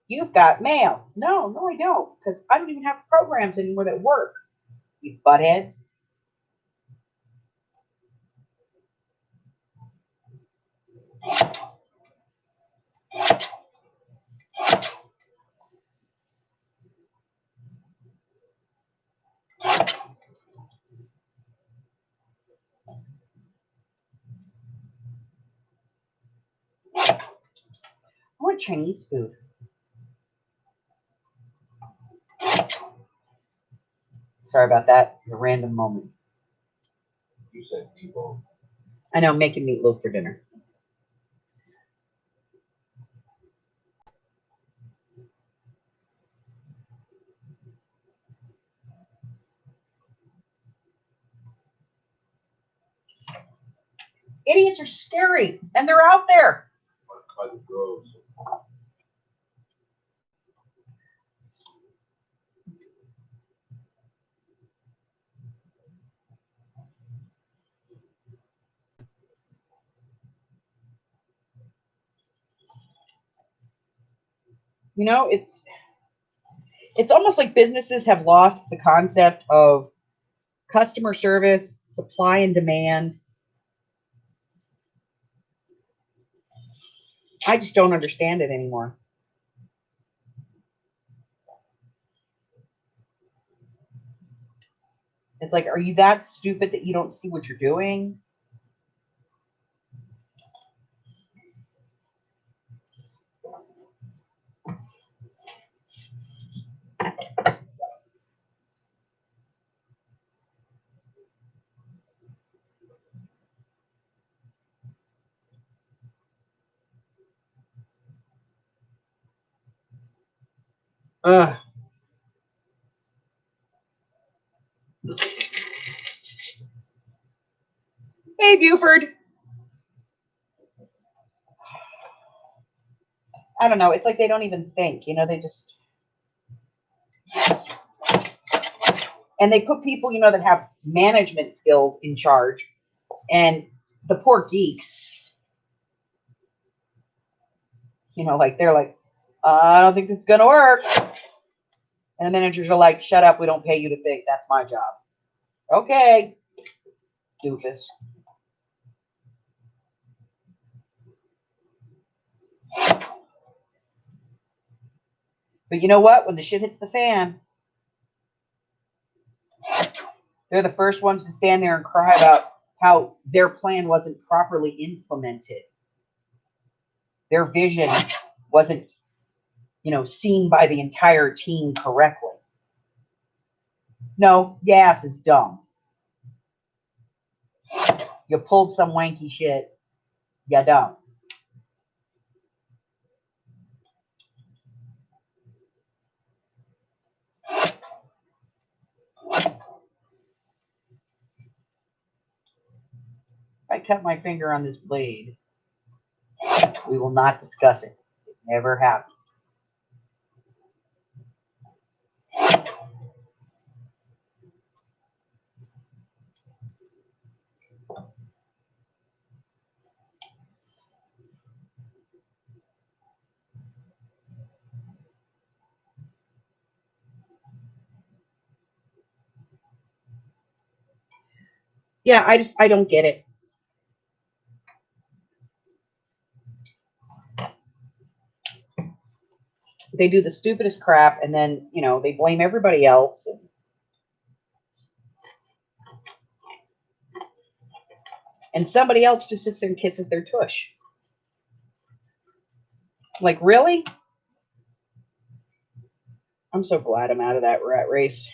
You've got mail. No, I don't, because I don't even have programs anymore that work. You buttheads. I want Chinese food. Sorry about that. A random moment. You said people. I know, I'm making meatloaf for dinner. Idiots are scary, and they're out there. By the groves. It's almost like businesses have lost the concept of customer service, supply and demand. I just don't understand it anymore. It's like, are you that stupid that you don't see what you're doing? Ugh. Hey, Buford. I don't know. It's like they don't even think, you know, they just, and they put people, you know, that have management skills in charge, and the poor geeks, you know, like they're like, I don't think this is going to work. And the managers are like, shut up. We don't pay you to think. That's my job. Okay. Doofus. But you know what? When the shit hits the fan, they're the first ones to stand there and cry about how their plan wasn't properly implemented. Their vision wasn't, you know, seen by the entire team correctly. No, your ass is dumb. You pulled some wanky shit. You dumb. I cut my finger on this blade. We will not discuss it. It never happened. Yeah, I don't get it. They do the stupidest crap, and then, you know, they blame everybody else. And somebody else just sits there and kisses their tush. Like, really? I'm so glad I'm out of that rat race.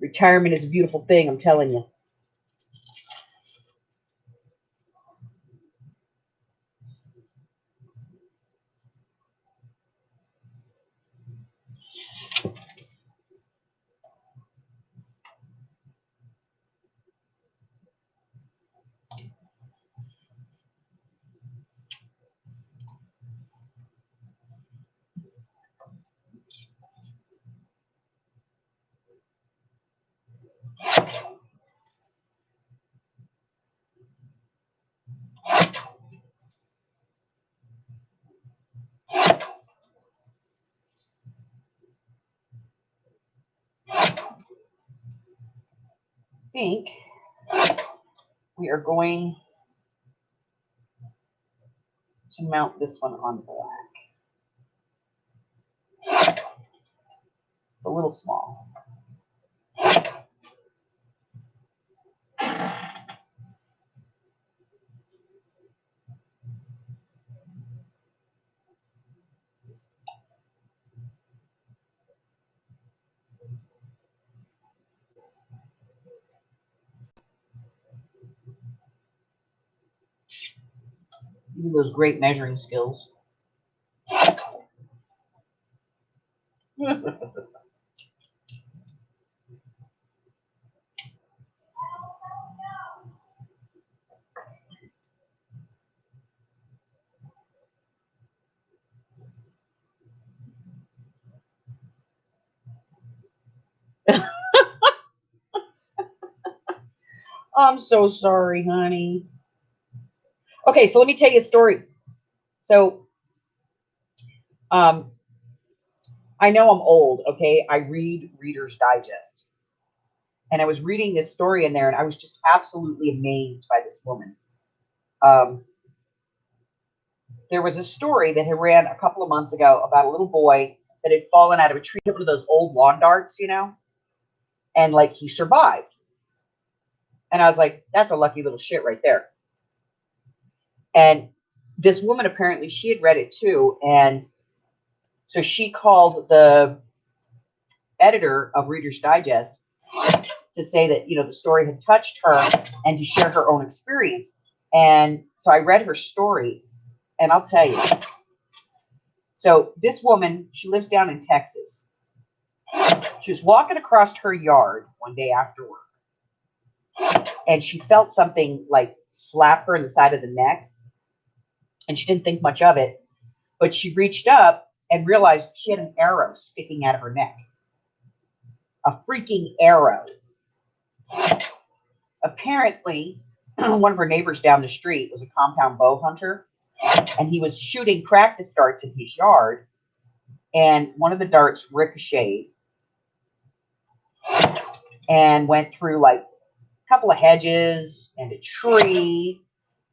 Retirement is a beautiful thing, I'm telling you. I think we are going to mount this one on black. It's a little small. Using those great measuring skills. I'm so sorry, honey. Okay, so let me tell you a story. So, um, I know I'm old, okay? I read Reader's Digest. And I was reading this story in there, and I was just absolutely amazed by this woman. Um, there was a story that had ran a couple of months ago about a little boy that had fallen out of a tree, one of those old lawn darts, you know? And, like, he survived. And I was like, that's a lucky little shit right there. And this woman, apparently, she had read it too. And so she called the editor of Reader's Digest to say that, you know, the story had touched her and to share her own experience. And so I read her story, and I'll tell you, So this woman, she lives down in Texas. She was walking across her yard one day after work, and she felt something like slap her in the side of the neck, and she didn't think much of it, but she reached up and realized she had an arrow sticking out of her neck. A freaking arrow. Apparently, one of her neighbors down the street was a compound bow hunter, and he was shooting practice darts in his yard, and one of the darts ricocheted and went through like a couple of hedges and a tree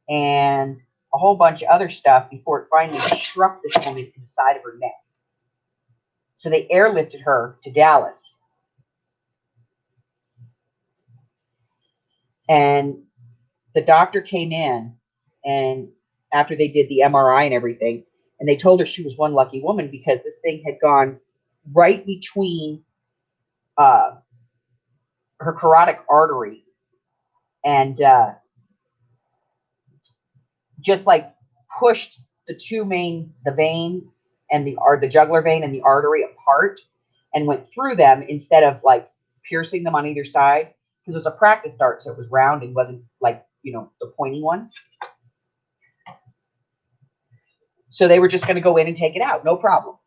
and a whole bunch of other stuff before it finally struck this woman in the side of her neck. So they airlifted her to Dallas. And the doctor came in, and after they did the MRI and everything, and they told her she was one lucky woman because this thing had gone right between her carotid artery and just like pushed the vein and the jugular vein and the artery apart and went through them instead of like piercing them on either side, because it was a practice dart, so it was round and wasn't like, the pointy ones. So they were just going to go in and take it out, no problem.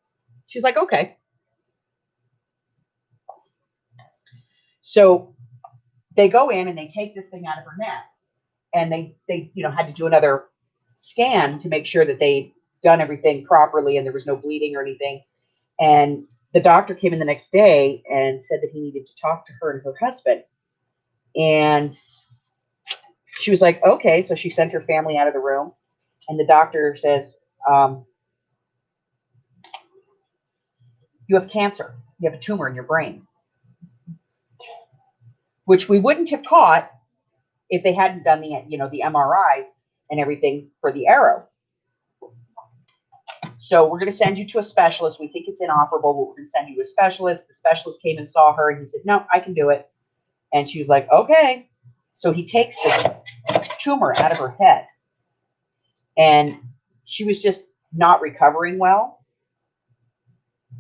She's like, okay. So they go in and they take this thing out of her neck, and they had to do another scan to make sure that they'd done everything properly and there was no bleeding or anything. And the doctor came in the next day and said that he needed to talk to her and her husband. And she was like, okay. So she sent her family out of the room, and the doctor says, you have cancer. You have a tumor in your brain, which we wouldn't have caught if they hadn't done the MRIs and everything for the arrow. So we're going to send you to a specialist. We think it's inoperable, but we're going to send you to a specialist. The specialist came and saw her, and he said, no, I can do it. And she was like, okay. So he takes this tumor out of her head, and she was just not recovering well.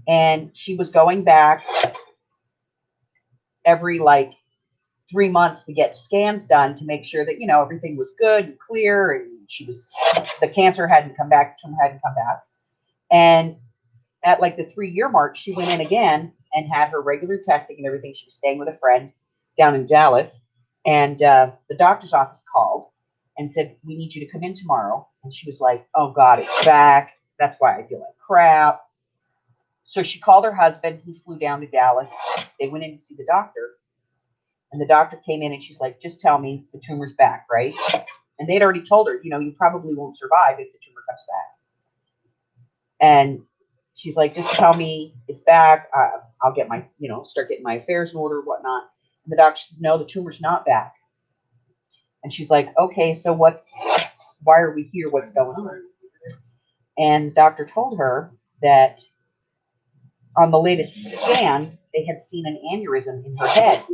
And she was going back every 3 months to get scans done to make sure that, everything was good and clear. And the cancer hadn't come back, the tumor hadn't come back. And at the 3-year mark, she went in again and had her regular testing and everything. She was staying with a friend down in Dallas. And the doctor's office called and said, we need you to come in tomorrow. And she was like, oh God, it's back. That's why I feel like crap. So she called her husband. He flew down to Dallas. They went in to see the doctor. And the doctor came in and she's like, just tell me the tumor's back, right? And they'd already told her, you probably won't survive if the tumor comes back. And she's like, just tell me it's back. I'll get my, start getting my affairs in order, whatnot. And the doctor says, no, the tumor's not back. And she's like, okay, so why are we here? What's going on? And the doctor told her that on the latest scan, they had seen an aneurysm in her head,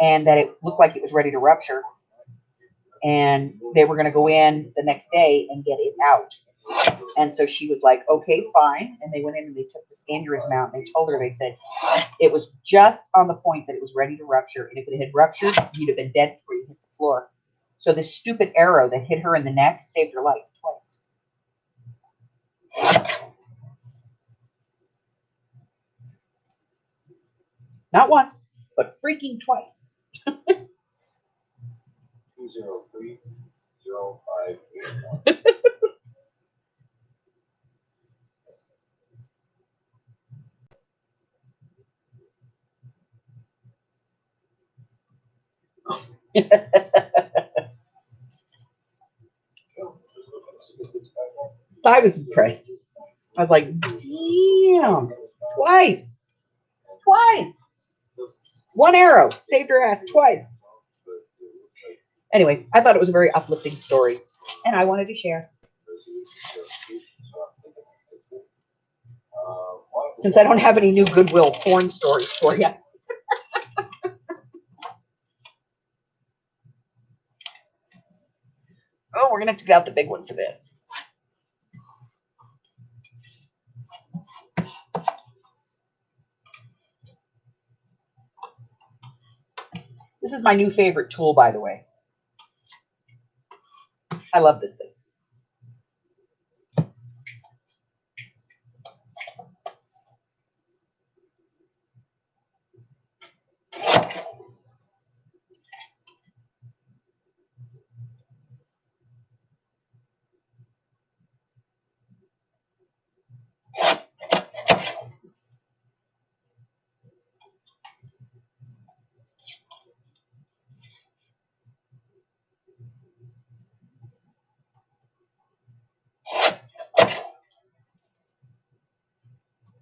and that it looked like it was ready to rupture. And they were going to go in the next day and get it out. And so she was like, okay, fine. And they went in and they took this aneurysm out, and they told her, they said, it was just on the point that it was ready to rupture. And if it had ruptured, you'd have been dead before you hit the floor. So this stupid arrow that hit her in the neck saved her life twice. Not once, but freaking twice. 203-0581. I was impressed. I was like, damn, twice. One arrow saved her ass twice. Anyway, I thought it was a very uplifting story, and I wanted to share. Since I don't have any new Goodwill porn stories for you. Oh, we're going to have to get out the big one for this. This is my new favorite tool, by the way. I love this thing.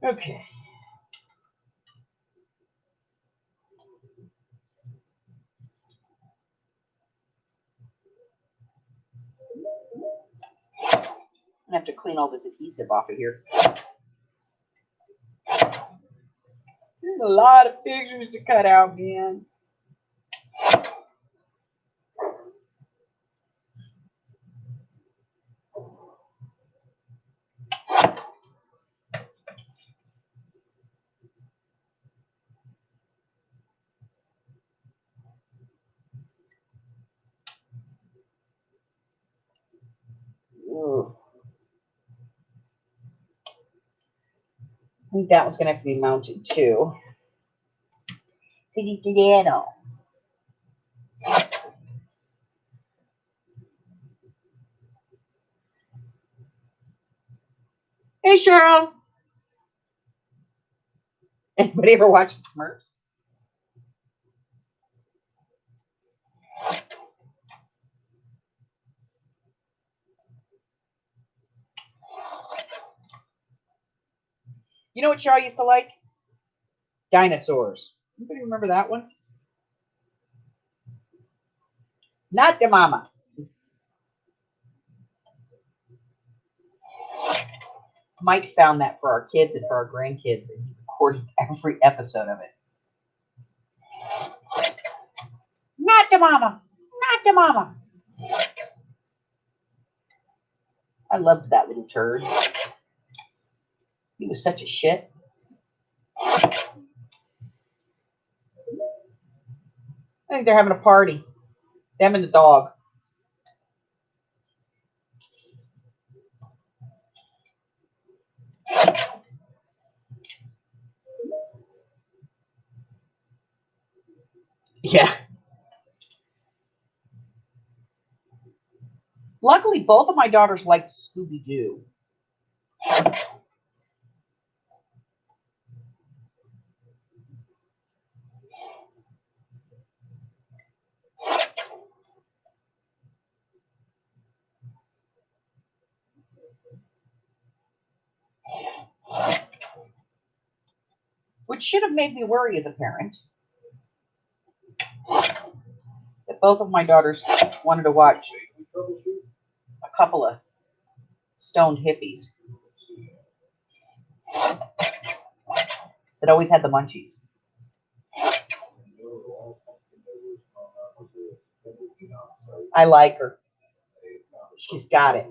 Okay. I have to clean all this adhesive off of here. There's a lot of pictures to cut out, man. Ooh. I think that one's going to have to be mounted too. Hey, Cheryl. Anybody ever watch the Smurfs? You know what Cheryl used to like? Dinosaurs. Anybody remember that one? Not the mama. Mike found that for our kids and for our grandkids, and he recorded every episode of it. Not the mama. Not the mama. I loved that little turd. He was such a shit. I think they're having a party. Them and the dog. Yeah. Luckily, both of my daughters liked Scooby-Doo. Which should have made me worry as a parent. That both of my daughters wanted to watch a couple of stoned hippies that always had the munchies. I like her. She's got it.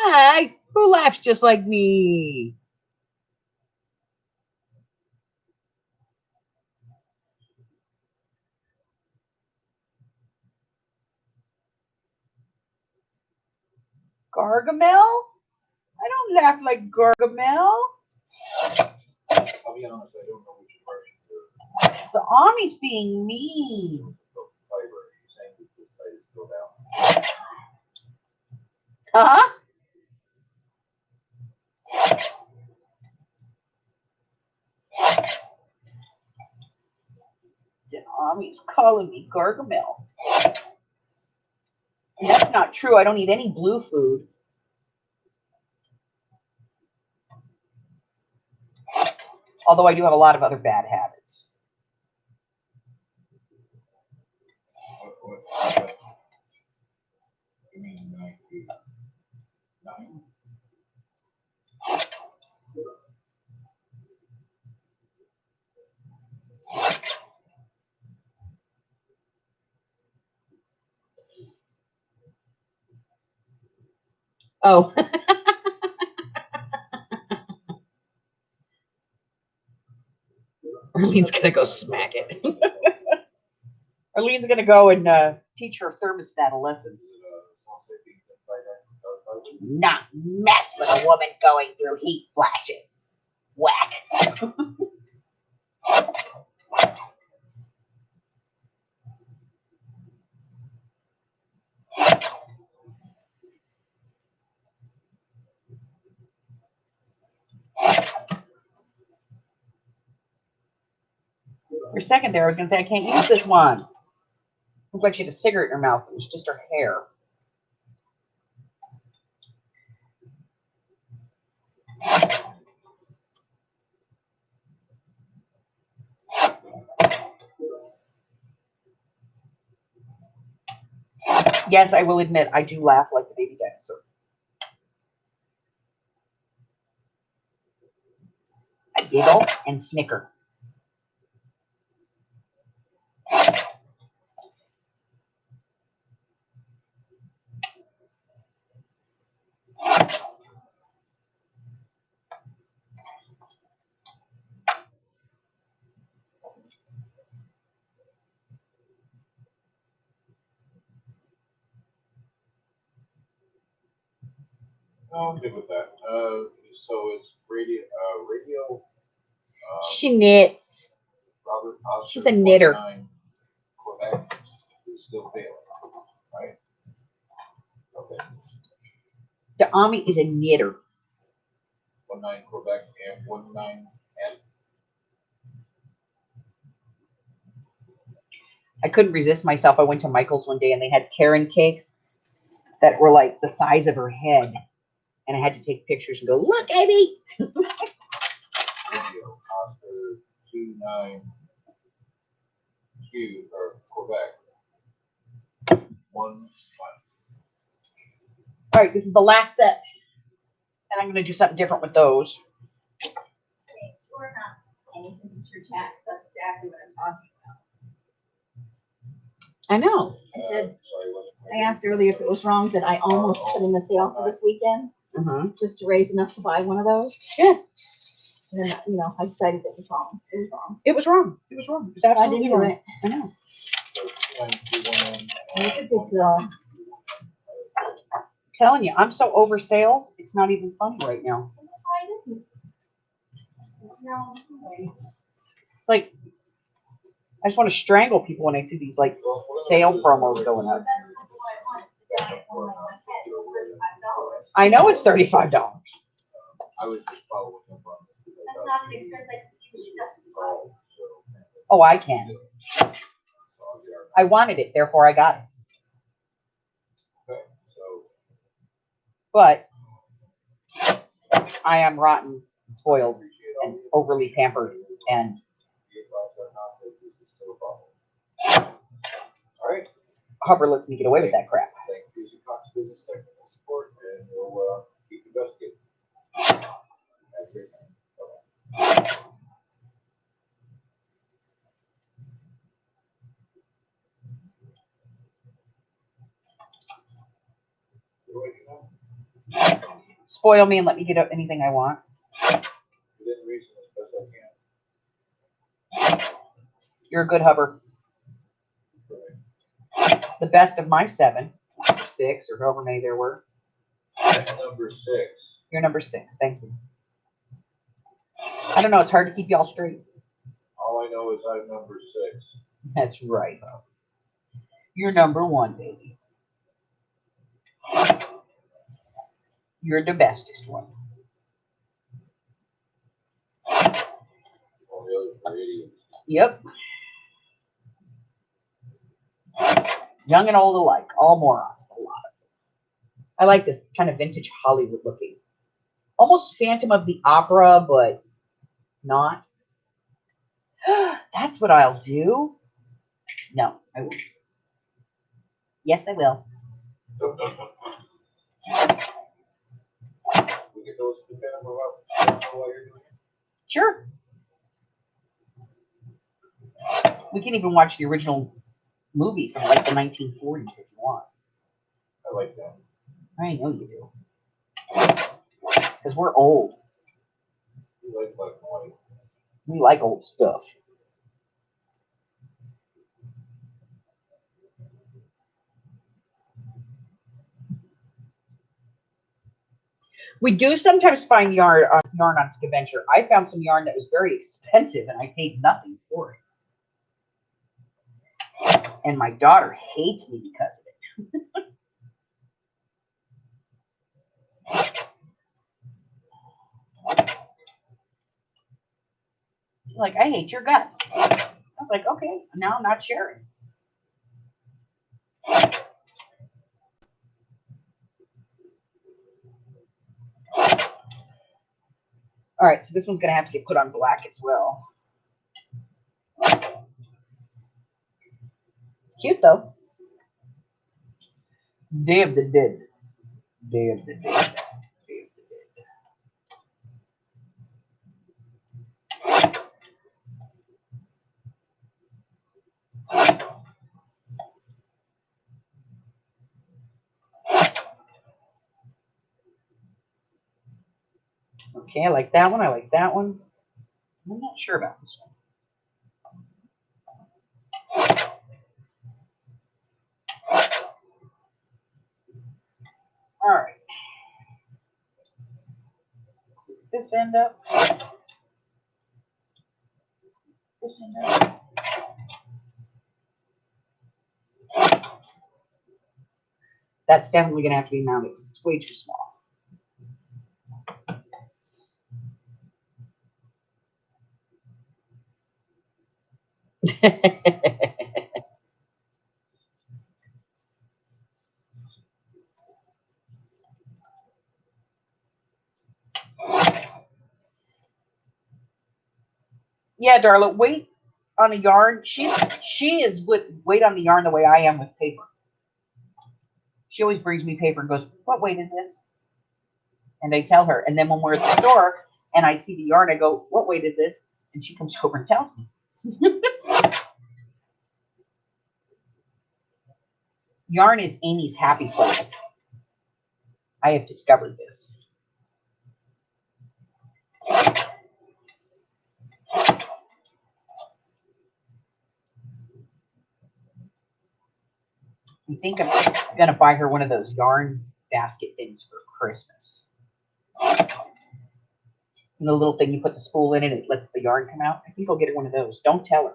Hi, who laughs just like me? Gargamel? I don't laugh like Gargamel. I'll be honest, I don't know which version The Army's being mean. fiber you're saying that this site is still down. Huh? Mommy's calling me Gargamel. And that's not true. I don't eat any blue food. Although I do have a lot of other bad habits. What, you mean 9? Oh. Arlene's going to go smack it. Arlene's going to go and teach her thermostat a lesson. Not mess with a woman going through heat flashes. Whack. For a second there, I was going to say, I can't use this one. Looks like she had a cigarette in her mouth. It was just her hair. Yes, I will admit, I do laugh like the baby dinosaur. I giggle and snicker. No, I'm good with that. So it's radio. She knits. Robert Oscar She's a knitter. 19 Quebec is still failing, right? Okay. The Ami is a knitter. 19 Quebec and 19 and I couldn't resist myself. I went to Michael's one day and they had Karen cakes that were like the size of her head. And I had to take pictures and go, look, Amy. radio Oscar 29 Q or Quebec 1. All right, this is the last set. And I'm going to do something different with those. Or not anything to your chat. That's exactly what I'm talking about. I know. I said, I asked earlier if it was wrong that I almost put in the sale for this weekend, just to raise enough to buy one of those. Yeah. And then, you know, I decided it was wrong. It was wrong. It was wrong. It was wrong. It was I absolutely didn't do wrong. it. I know. I was a good girl. I'm telling you, I'm so over sales. It's not even funny right now. I didn't. No. It's like, I just want to strangle people when I see these like sale promos going up. I know it's $35. I was just following up on this. That's not an expense I can usually justify. Oh, I can. I wanted it, therefore I got it. Okay, so But I am rotten, spoiled, and overly pampered, and all right. Hubbard lets me get away with that crap. Thank you for Cox Business Technical Support, and we'll keep investigating. Have a great night. Bye-bye. What do you know? Spoil me and let me get anything I want. Within reason as best I can. You're a good Hubbard. Right. The best of my 7, or 6, or however many there were. That's number 6. You're number 6. Thank you. I don't know. It's hard to keep y'all straight. All I know is I'm number 6. That's right, Hubbard. You're number 1, baby. You're the bestest one. All the others are idiots. Yep. Young and old alike, all morons, a lot of them. I like this kind of vintage Hollywood looking. Almost Phantom of the Opera, but not. That's what I'll do. No, I won't. Yes, I will. We get those two kind of move up while you're doing it. Sure. We can even watch the original movie from like the 1940s if you want. I like that. I know you do. Because we're old. You like black and white. We like old stuff. We do sometimes find yarn on Scavenger. I found some yarn that was very expensive and I paid nothing for it. And my daughter hates me because of it. She's like, I hate your guts. I was like, okay, now I'm not sharing. All right, so this one's going to have to get put on black as well. It's cute, though. Day of the Dead. Day of the Dead. Day of the Dead. Okay, I like that one. I like that one. I'm not sure about this one. All right. This end up. This end up. That's definitely going to have to be mounted because it's way too small. Yeah, Darla, weight on a yarn. She is with weight on the yarn the way I am with paper. She always brings me paper and goes, "What weight is this?" And I tell her. And then when we're at the store and I see the yarn, I go, "What weight is this?" And she comes over and tells me. Yarn is Amy's happy place. I have discovered this. I think I'm going to buy her one of those yarn basket things for Christmas. And the little thing you put the spool in and it lets the yarn come out. I think I'll get her one of those. Don't tell her.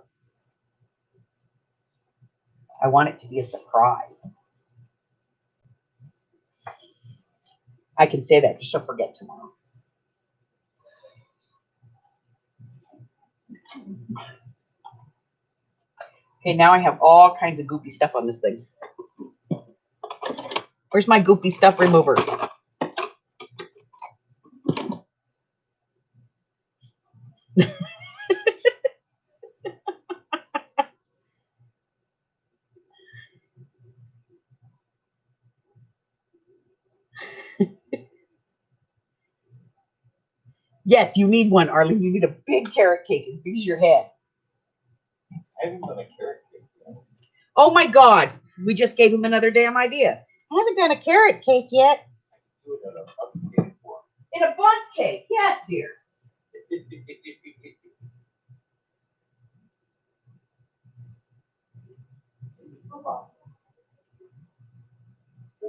I want it to be a surprise. I can say that because she'll forget tomorrow. Okay, now I have all kinds of goopy stuff on this thing. Where's my goopy stuff remover? Yes, you need one, Arlene. You need a big carrot cake as big as your head. I haven't done a carrot cake yet. Oh my God. We just gave him another damn idea. I haven't done a carrot cake yet. Do it in a pumpkin form. In a bundt cake. Yes, dear. There's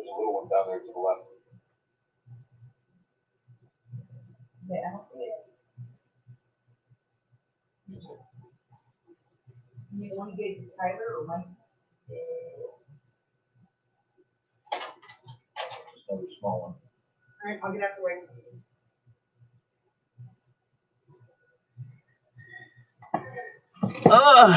a little one down there to the left. Yeah, I don't see it. You want to get it to Tyler or Mike? Just another small one. All right, I'll get out the way. Ugh.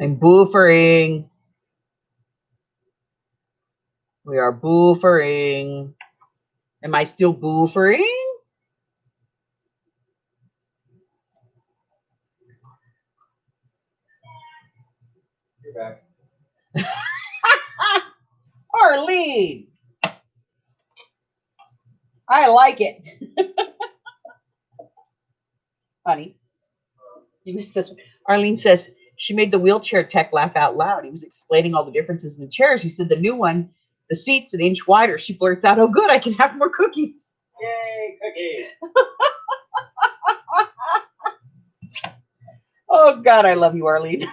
I'm boofering. We are boofering. Am I still boofering? You're back. Arlene. I like it. Honey, you missed this one. Arlene says she made the wheelchair tech laugh out loud. He was explaining all the differences in the chairs. He said the new one, the seat's an inch wider. She blurts out, "Oh, good, I can have more cookies." Yay, cookies. Oh, God, I love you, Arlene.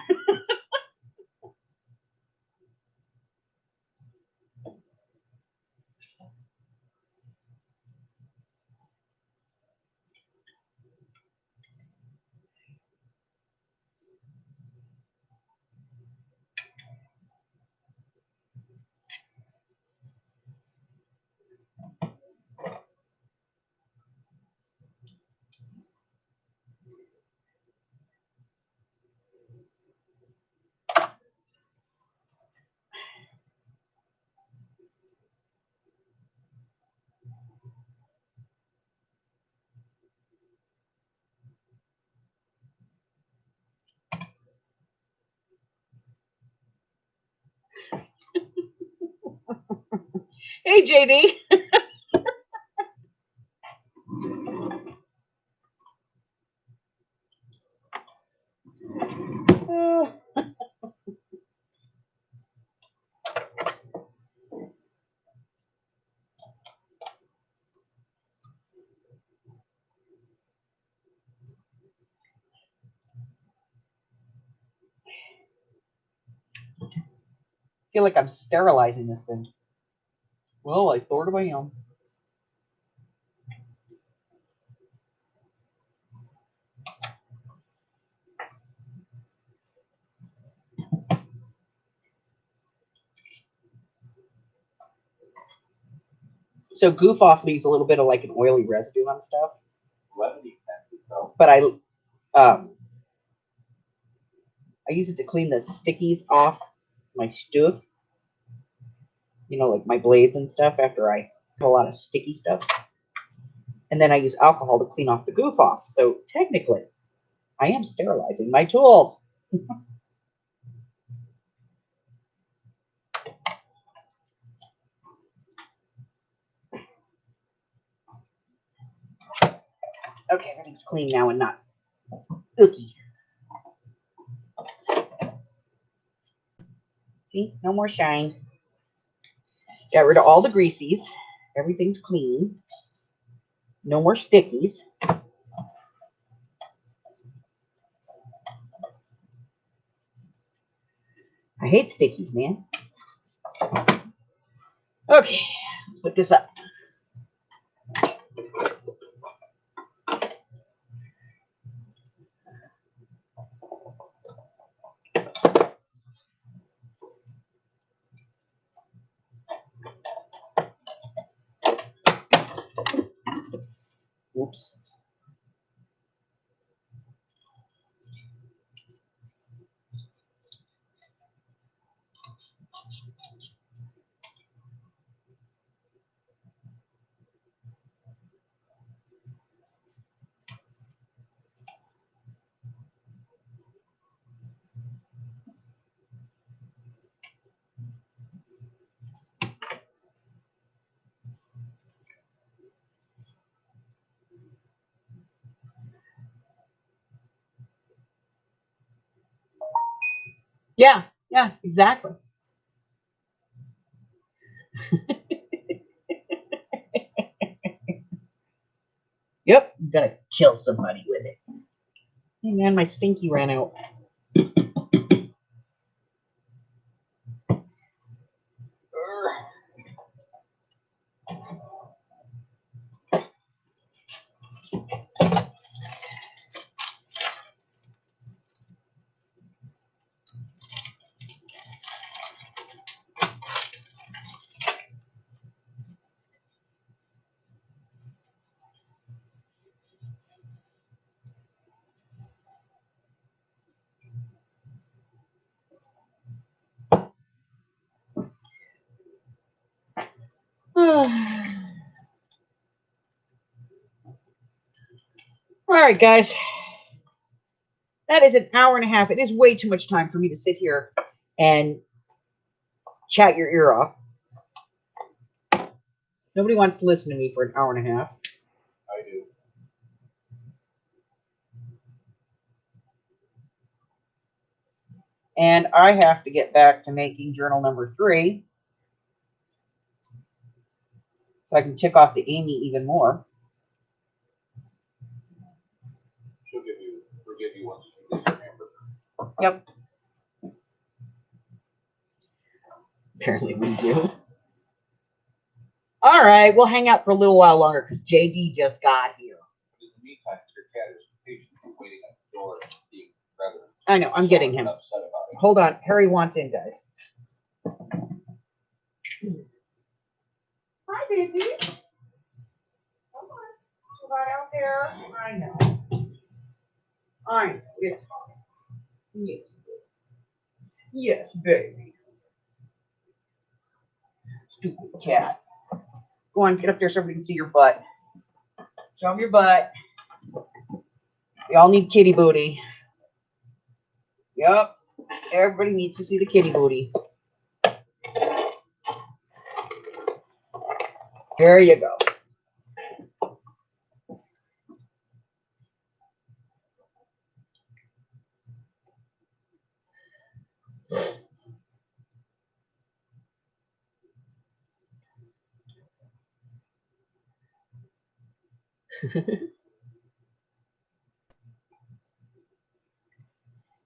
Hey, JD. I feel like I'm sterilizing this thing. Well, I thought I am. So Goof Off leaves a little bit of like an oily residue on stuff. But I use it to clean the stickies off my stuff. You know, like my blades and stuff after I have a lot of sticky stuff. And then I use alcohol to clean off the goof off. So technically, I am sterilizing my tools. Okay, everything's clean now and not ooky. See, no more shine. Got rid of all the greasies. Everything's clean. No more stickies. I hate stickies, man. Okay, let's put this up. Oops. Yeah, exactly. Yep, I'm gonna kill somebody with it. Hey man, my stinky ran out. All right, guys. That is an hour and a half. It is way too much time for me to sit here and chat your ear off. Nobody wants to listen to me for an hour and a half. I do. And I have to get back to making journal number 3 so I can tick off the Amy even more. She'll forgive you once you get your hamburger. Yep. Apparently we do. All right, we'll hang out for a little while longer because JD just got here. In the meantime, your cat is patiently waiting at the door and being rather. I know, I'm getting him. Upset about it. Hold on, Harry wants in, guys. Hi, baby. Come on, it's hot out there. I know. I know, it's hot. Yes, yes, baby. Stupid cat. Go on, get up there so everybody can see your butt. Show them your butt. We all need kitty booty. Yep. Everybody needs to see the kitty booty. There you go.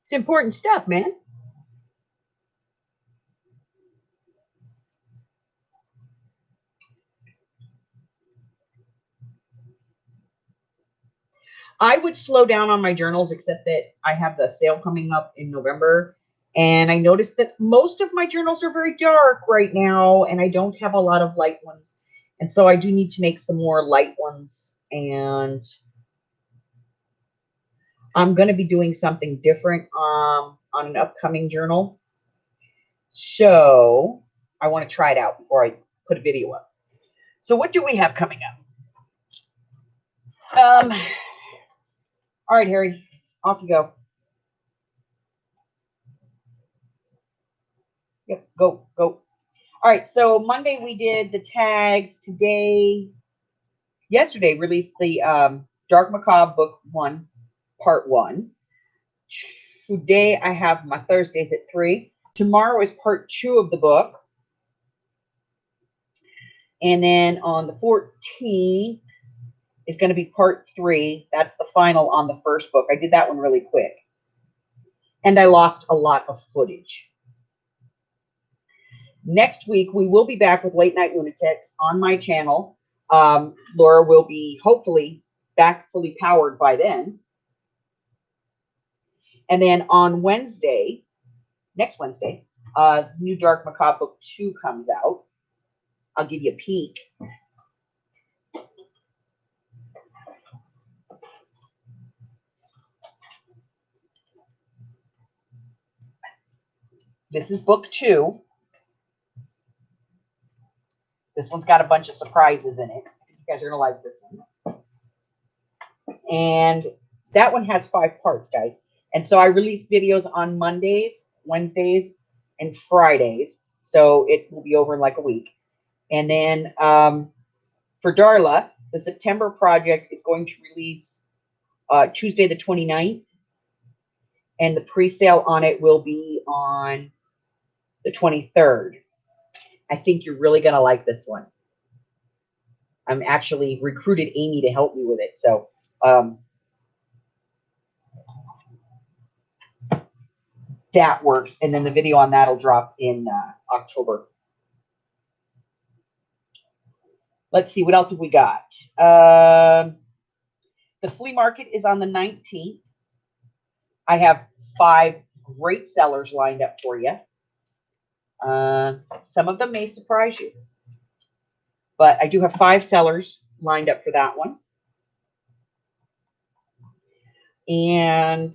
It's important stuff, man. I would slow down on my journals, except that I have the sale coming up in November. And I noticed that most of my journals are very dark right now, and I don't have a lot of light ones. And so I do need to make some more light ones. And I'm going to be doing something different on an upcoming journal. So I want to try it out before I put a video up. So what do we have coming up? All right, Harry, off you go. Yep, go. All right, so Monday we did the tags. Yesterday released the Dark Macabre Book 1, Part 1. Today I have my Thursdays at 3. Tomorrow is Part 2 of the book. And then on the 14th is going to be Part 3. That's the final on the first book. I did that one really quick. And I lost a lot of footage. Next week, we will be back with Late Night Lunatics on my channel. Laura will be hopefully back fully powered by then. And then on Wednesday, next Wednesday, new Dark Macabre Book 2 comes out. I'll give you a peek. This is book 2. This one's got a bunch of surprises in it. You guys are going to like this one. And that one has 5 parts, guys. And so I release videos on Mondays, Wednesdays, and Fridays. So it will be over in like a week. And then for Darla, the September project is going to release Tuesday the 29th. And the pre-sale on it will be on the 23rd. I think you're really going to like this one. I'm actually recruited Amy to help me with it. So that works. And then the video on that will drop in October. Let's see, what else have we got? The flea market is on the 19th. I have 5 great sellers lined up for you. Some of them may surprise you. But I do have 5 sellers lined up for that one. And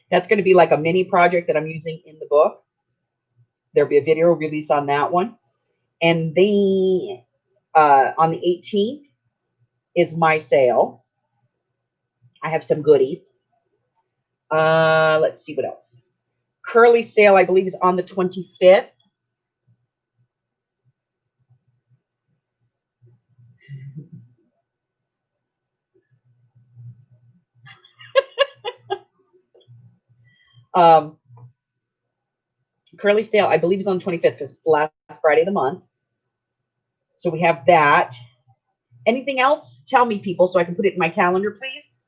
that's going to be like a mini project that I'm using in the book. There'll be a video release on that one. And the on the 18th is my sale. I have some goodies. Let's see what else. Curly sale, I believe, is on the 25th. Curly sale, I believe, is on the 25th because it's the last Friday of the month. So we have that. Anything else? Tell me, people, so I can put it in my calendar, please.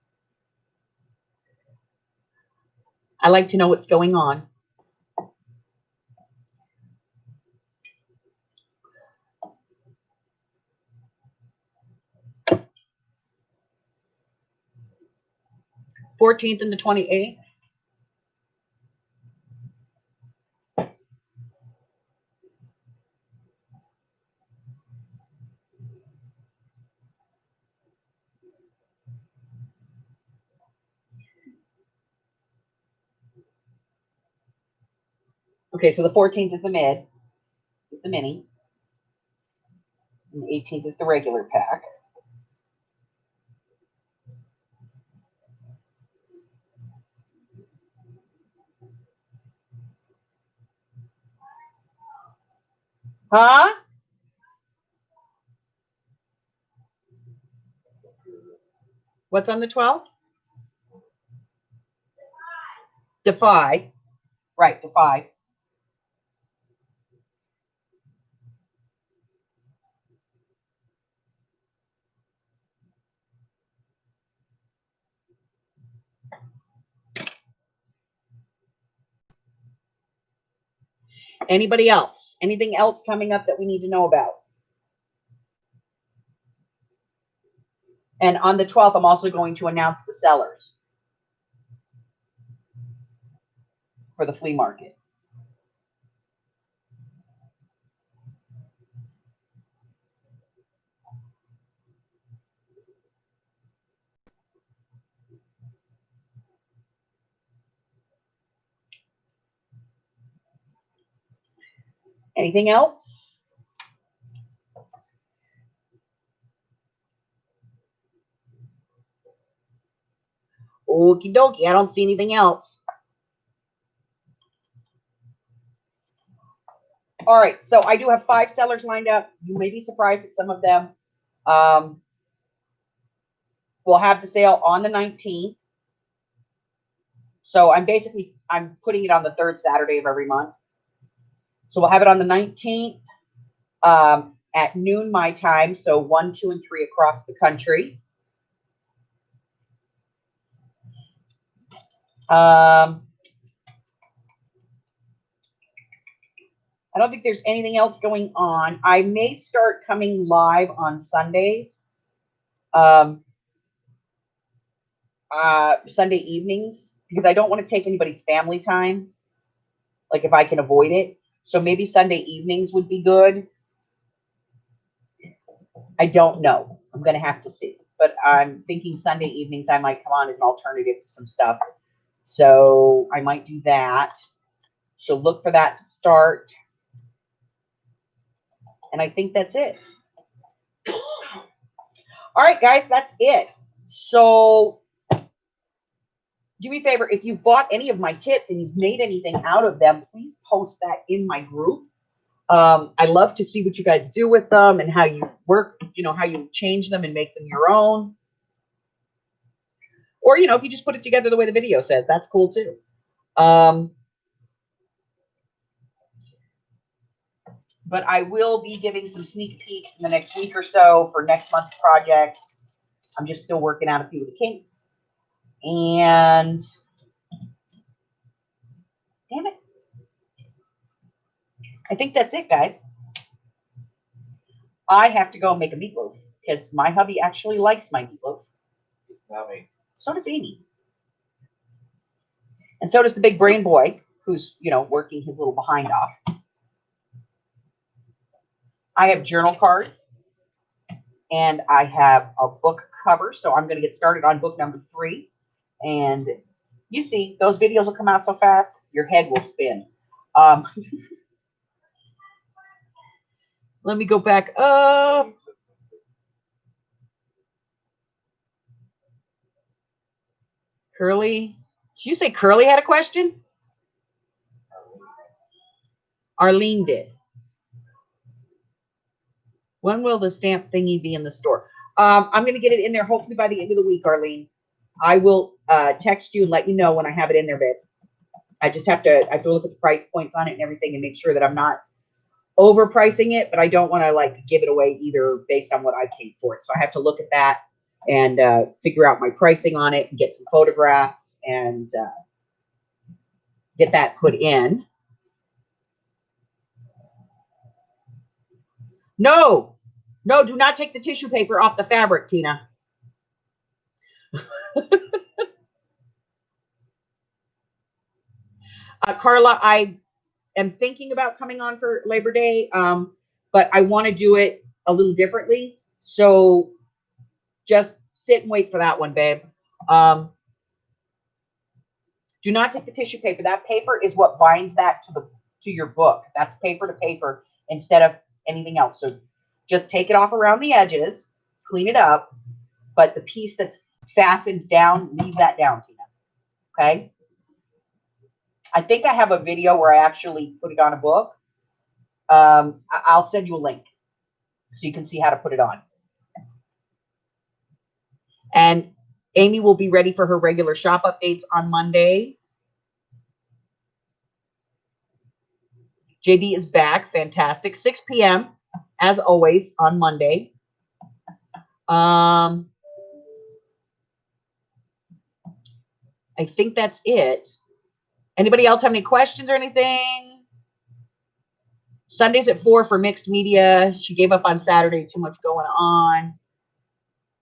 I like to know what's going on. th and the 28th. Okay, so the 14th is the mid, is the mini. And the 18th is the regular pack. Huh? What's on the 12th? Defy. Right, Defy. Anybody else? Anything else coming up that we need to know about? And on the 12th, I'm also going to announce the sellers for the flea market. Anything else? Okie dokie. I don't see anything else. All right. So I do have 5 sellers lined up. You may be surprised at some of them. We'll have the sale on the 19th. So I'm putting it on the 3rd Saturday of every month. So we'll have it on the 19th at noon my time. So 1, 2, and 3 across the country. I don't think there's anything else going on. I may start coming live on Sundays, Sunday evenings, because I don't want to take anybody's family time, like if I can avoid it. So maybe Sunday evenings would be good. I don't know. I'm going to have to see. But I'm thinking Sunday evenings I might come on as an alternative to some stuff. So I might do that. So look for that to start. And I think that's it. All right, guys, that's it. So do me a favor. If you've bought any of my kits and you've made anything out of them, please post that in my group. I love to see what you guys do with them and how you work, how you change them and make them your own. Or, if you just put it together the way the video says, that's cool too. But I will be giving some sneak peeks in the next week or so for next month's project. I'm just still working out a few of the kinks. And damn it. I think that's it, guys. I have to go make a meatloaf because my hubby actually likes my meatloaf. Yummy. So does Amy. And so does the big brain boy who's, working his little behind off. I have journal cards and I have a book cover. So I'm going to get started on book number 3. And you see, those videos will come out so fast, your head will spin. Let me go back up. Curly. Did you say Curly had a question? Arlene did. When will the stamp thingy be in the store? I'm going to get it in there hopefully by the end of the week, Arlene. I will text you and let you know when I have it in there, babe. I just have to look at the price points on it and everything and make sure that I'm not overpricing it, but I don't want to like give it away either based on what I paid for it. So I have to look at that and figure out my pricing on it and get some photographs and get that put in. No, do not take the tissue paper off the fabric, Tina. Carla, I am thinking about coming on for Labor Day, but I want to do it a little differently. So just sit and wait for that one, babe. Do not take the tissue paper. That paper is what binds that to your book. That's paper to paper instead of anything else. So just take it off around the edges, clean it up, but the piece that's fastened down, leave that down, Tina. Okay? I think I have a video where I actually put it on a book. I'll send you a link so you can see how to put it on. And Amy will be ready for her regular shop updates on Monday. JD is back. Fantastic. 6 p.m. as always on Monday. I think that's it. Anybody else have any questions or anything? Sundays at 4 for mixed media. She gave up on Saturday. Too much going on.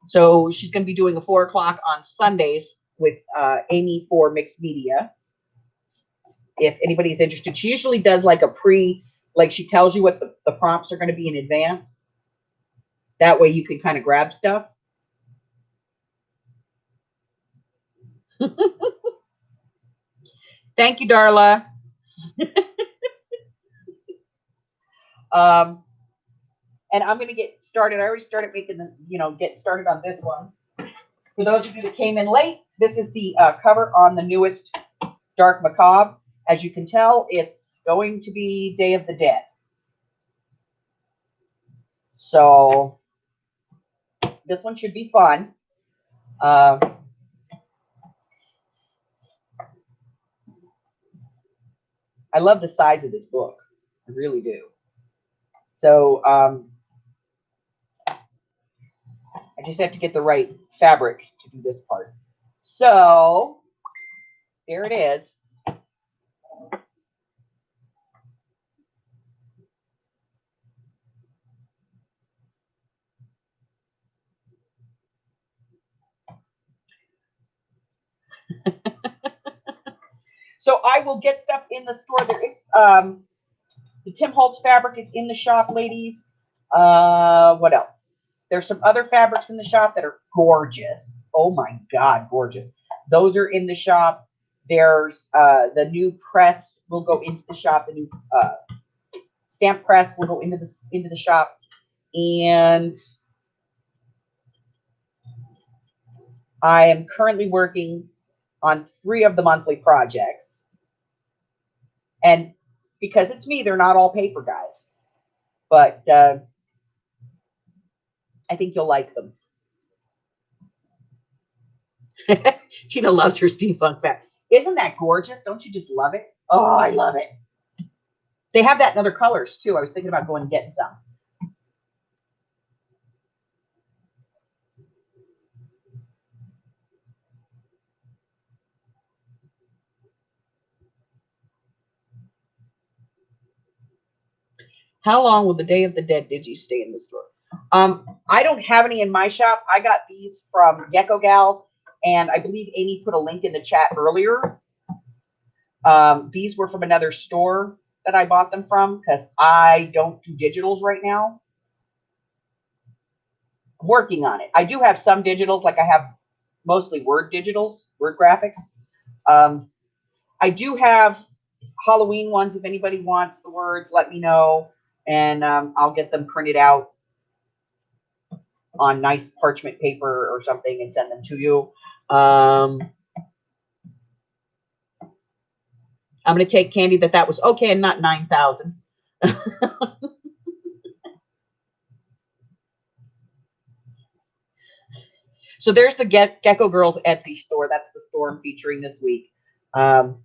So she's going to be doing a 4 o'clock on Sundays with Amy for mixed media. If anybody's interested, she usually does like like she tells you what the prompts are going to be in advance. That way you can kind of grab stuff. Thank you, Darla. And I'm going to get started. I already started making getting started on this one. For those of you that came in late, this is the cover on the newest Dark Macabre. As you can tell, it's going to be Day of the Dead. So this one should be fun. I love the size of this book. I really do. So I just have to get the right fabric to do this part. So there it is. So I will get stuff in the store. There is the Tim Holtz fabric is in the shop, ladies. What else? There's some other fabrics in the shop that are gorgeous. Oh my God, gorgeous. Those are in the shop. There's the new press will go into the shop. The new stamp press will go into the shop. And I am currently working on 3 of the monthly projects. And because it's me, they're not all paper guys. But I think you'll like them. Tina loves her steampunk bag. Isn't that gorgeous? Don't you just love it? Oh, I love it. They have that in other colors too. I was thinking about going and getting some. How long will the Day of the Dead digi stay in the store? I don't have any in my shop. I got these from Gecko Gals, and I believe Amy put a link in the chat earlier. These were from another store that I bought them from because I don't do digitals right now. I'm working on it. I do have some digitals, like I have mostly Word digitals, Word graphics. I do have Halloween ones. If anybody wants the words, let me know. and I'll get them printed out on nice parchment paper or something and send them to you. I'm going to take Candy that was okay and not 9,000. So there's the Gecko Girls Etsy store. That's the store I'm featuring this week. Go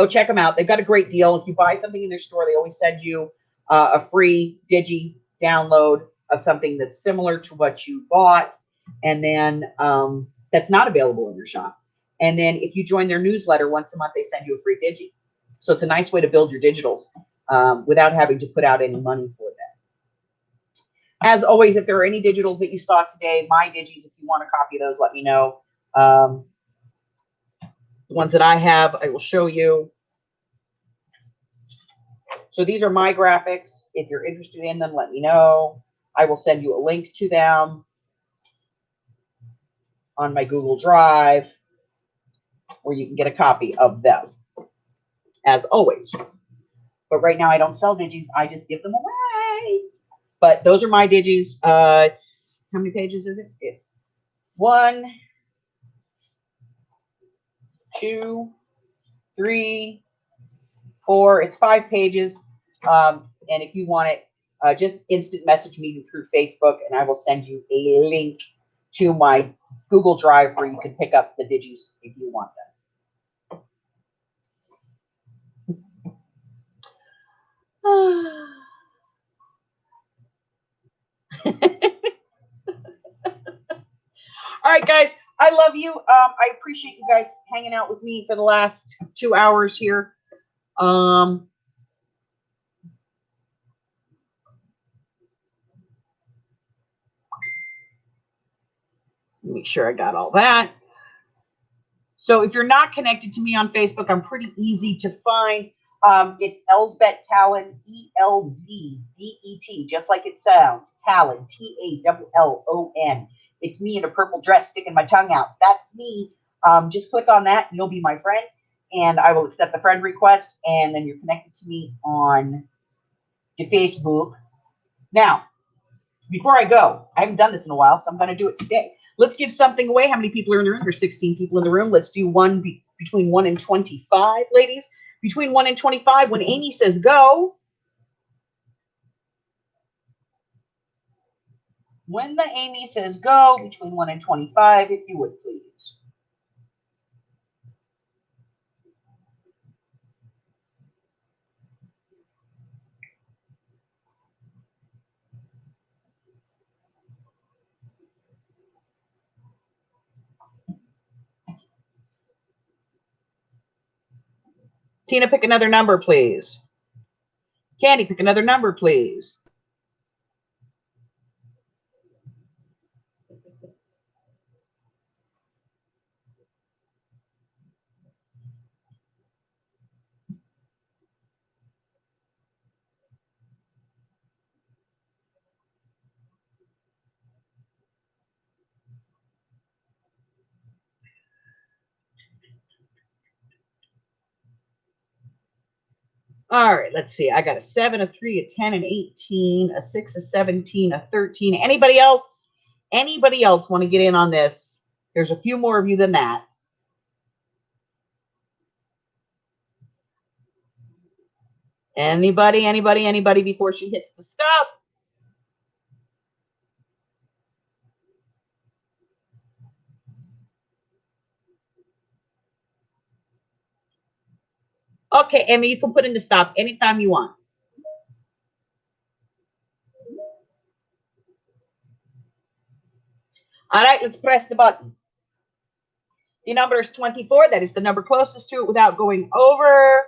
check them out. They've got a great deal. If you buy something in their store, they always send you a free digi download of something that's similar to what you bought, and then that's not available in your shop. And then if you join their newsletter once a month, they send you a free digi. So it's a nice way to build your digitals without having to put out any money for them. As always, if there are any digitals that you saw today, my digis, if you want a copy of those, let me know. The ones that I have, I will show you. So these are my graphics. If you're interested in them, let me know. I will send you a link to them on my Google Drive where you can get a copy of them, as always. But right now I don't sell digis. I just give them away. But those are my digis. It's, how many pages is it? It's 1, 2, 3, 4. It's 5 pages. And if you want it, just instant message me through Facebook, and I will send you a link to my Google Drive where you can pick up the digis if you want them. All right, guys, I love you. I appreciate you guys hanging out with me for the last 2 hours here. Make sure I got all that. So if you're not connected to me on Facebook, I'm pretty easy to find. It's Elsbeth Talon, Elzbet, just like it sounds. Talon, Tallon. It's me in a purple dress sticking my tongue out. That's me. Just click on that and you'll be my friend. And I will accept the friend request. And then you're connected to me on the Facebook. Now, before I go, I haven't done this in a while, so I'm going to do it today. Let's give something away. How many people are in the room? There's 16 people in the room. Let's do one between 1 and 25, ladies. Between 1 and 25, when Amy says go. When the Amy says go, between 1 and 25, if you would, please. Tina, pick another number, please. Candy, pick another number, please. All right, let's see. I got a 7, a 3, a 10, an 18, a 6, a 17, a 13. Anybody else? Anybody else want to get in on this? There's a few more of you than that. Anybody before she hits the stop? Okay, Emmy, you can put in the stop anytime you want. All right, let's press the button. The number is 24. That is the number closest to it without going over.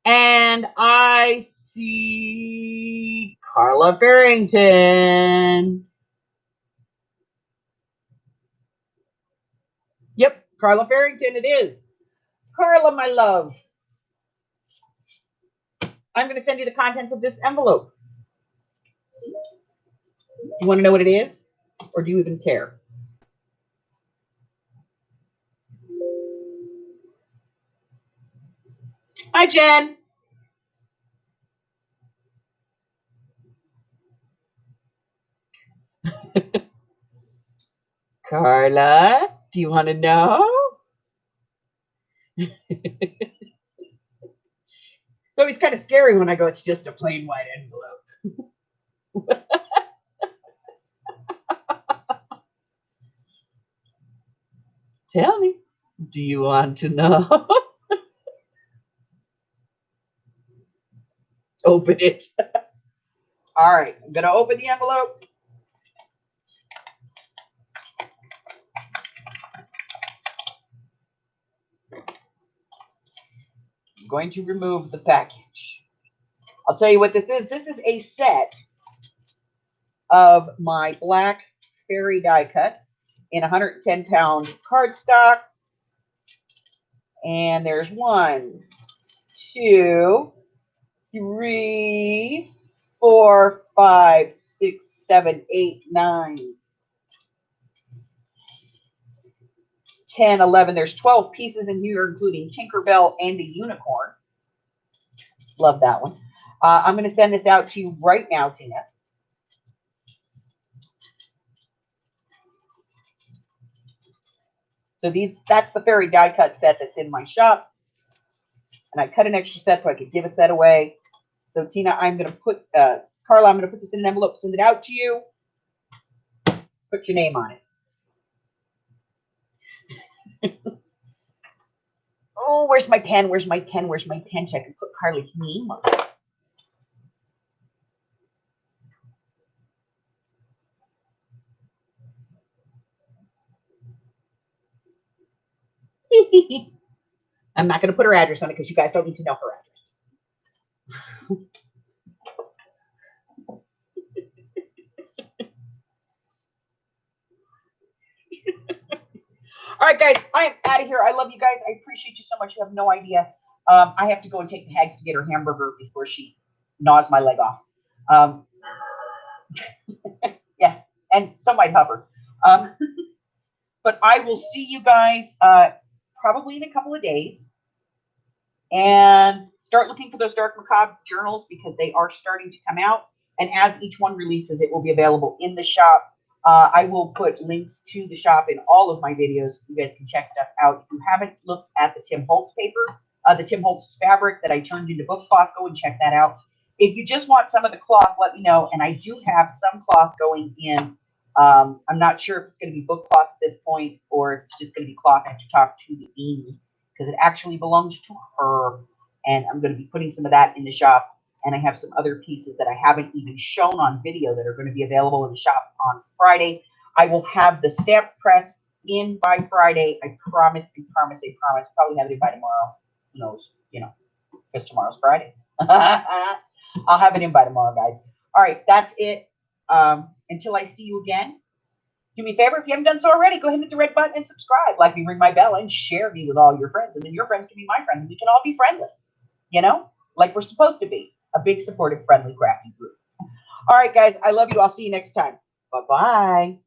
And I see Carla Farrington. Yep, Carla Farrington it is. Carla, my love. I'm going to send you the contents of this envelope. You want to know what it is? Or do you even care? Hi, Jen. Carla, do you want to know? It's always kind of scary when I go, it's just a plain white envelope. Tell me, do you want to know? Open it. All right, I'm going to open the envelope. I'm going to remove the package. I'll tell you what this is. This is a set of my black fairy die cuts in 110-pound cardstock. And there's 1, 2, 3, 4, 5, 6, 7, 8, 9, 10, 11. There's 12 pieces in here, including Tinkerbell and a unicorn. Love that one. I'm going to send this out to you right now, Tina. So that's the fairy die cut set that's in my shop. And I cut an extra set so I could give a set away. So Tina, I'm going to put, Carla, I'm going to put this in an envelope, send it out to you. Put your name on it. Oh, where's my pen? Where's my pen? Where's my pen? So I can put Carla's name on it. I'm not going to put her address on it because you guys don't need to know her address. All right, guys, I am out of here. I love you guys. I appreciate you so much. You have no idea. I have to go and take the Hags to get her hamburger before she gnaws my leg off. Yeah, and some might hover. But I will see you guys probably in a couple of days. And start looking for those Dark Macabre journals because they are starting to come out. And as each one releases, it will be available in the shop. I will put links to the shop in all of my videos. You guys can check stuff out. If you haven't looked at the Tim Holtz paper, the Tim Holtz fabric that I turned into book cloth, go and check that out. If you just want some of the cloth, let me know. And I do have some cloth going in. I'm not sure if it's going to be book cloth at this point or if it's just going to be cloth. I have to talk to the Amy because it actually belongs to her. And I'm going to be putting some of that in the shop. And I have some other pieces that I haven't even shown on video that are going to be available in the shop on Friday. I will have the stamp press in by Friday. I promise, I promise, I promise. Probably have it in by tomorrow. Who knows? You know, because tomorrow's Friday. I'll have it in by tomorrow, guys. All right, that's it. Until I see you again, do me a favor. If you haven't done so already, go ahead and hit the red button and subscribe. Like me, ring my bell, and share me with all your friends. And then your friends can be my friends. And we can all be friendly, you know, like we're supposed to be. A big, supportive, friendly, crafty group. All right, guys. I love you. I'll see you next time. Bye-bye.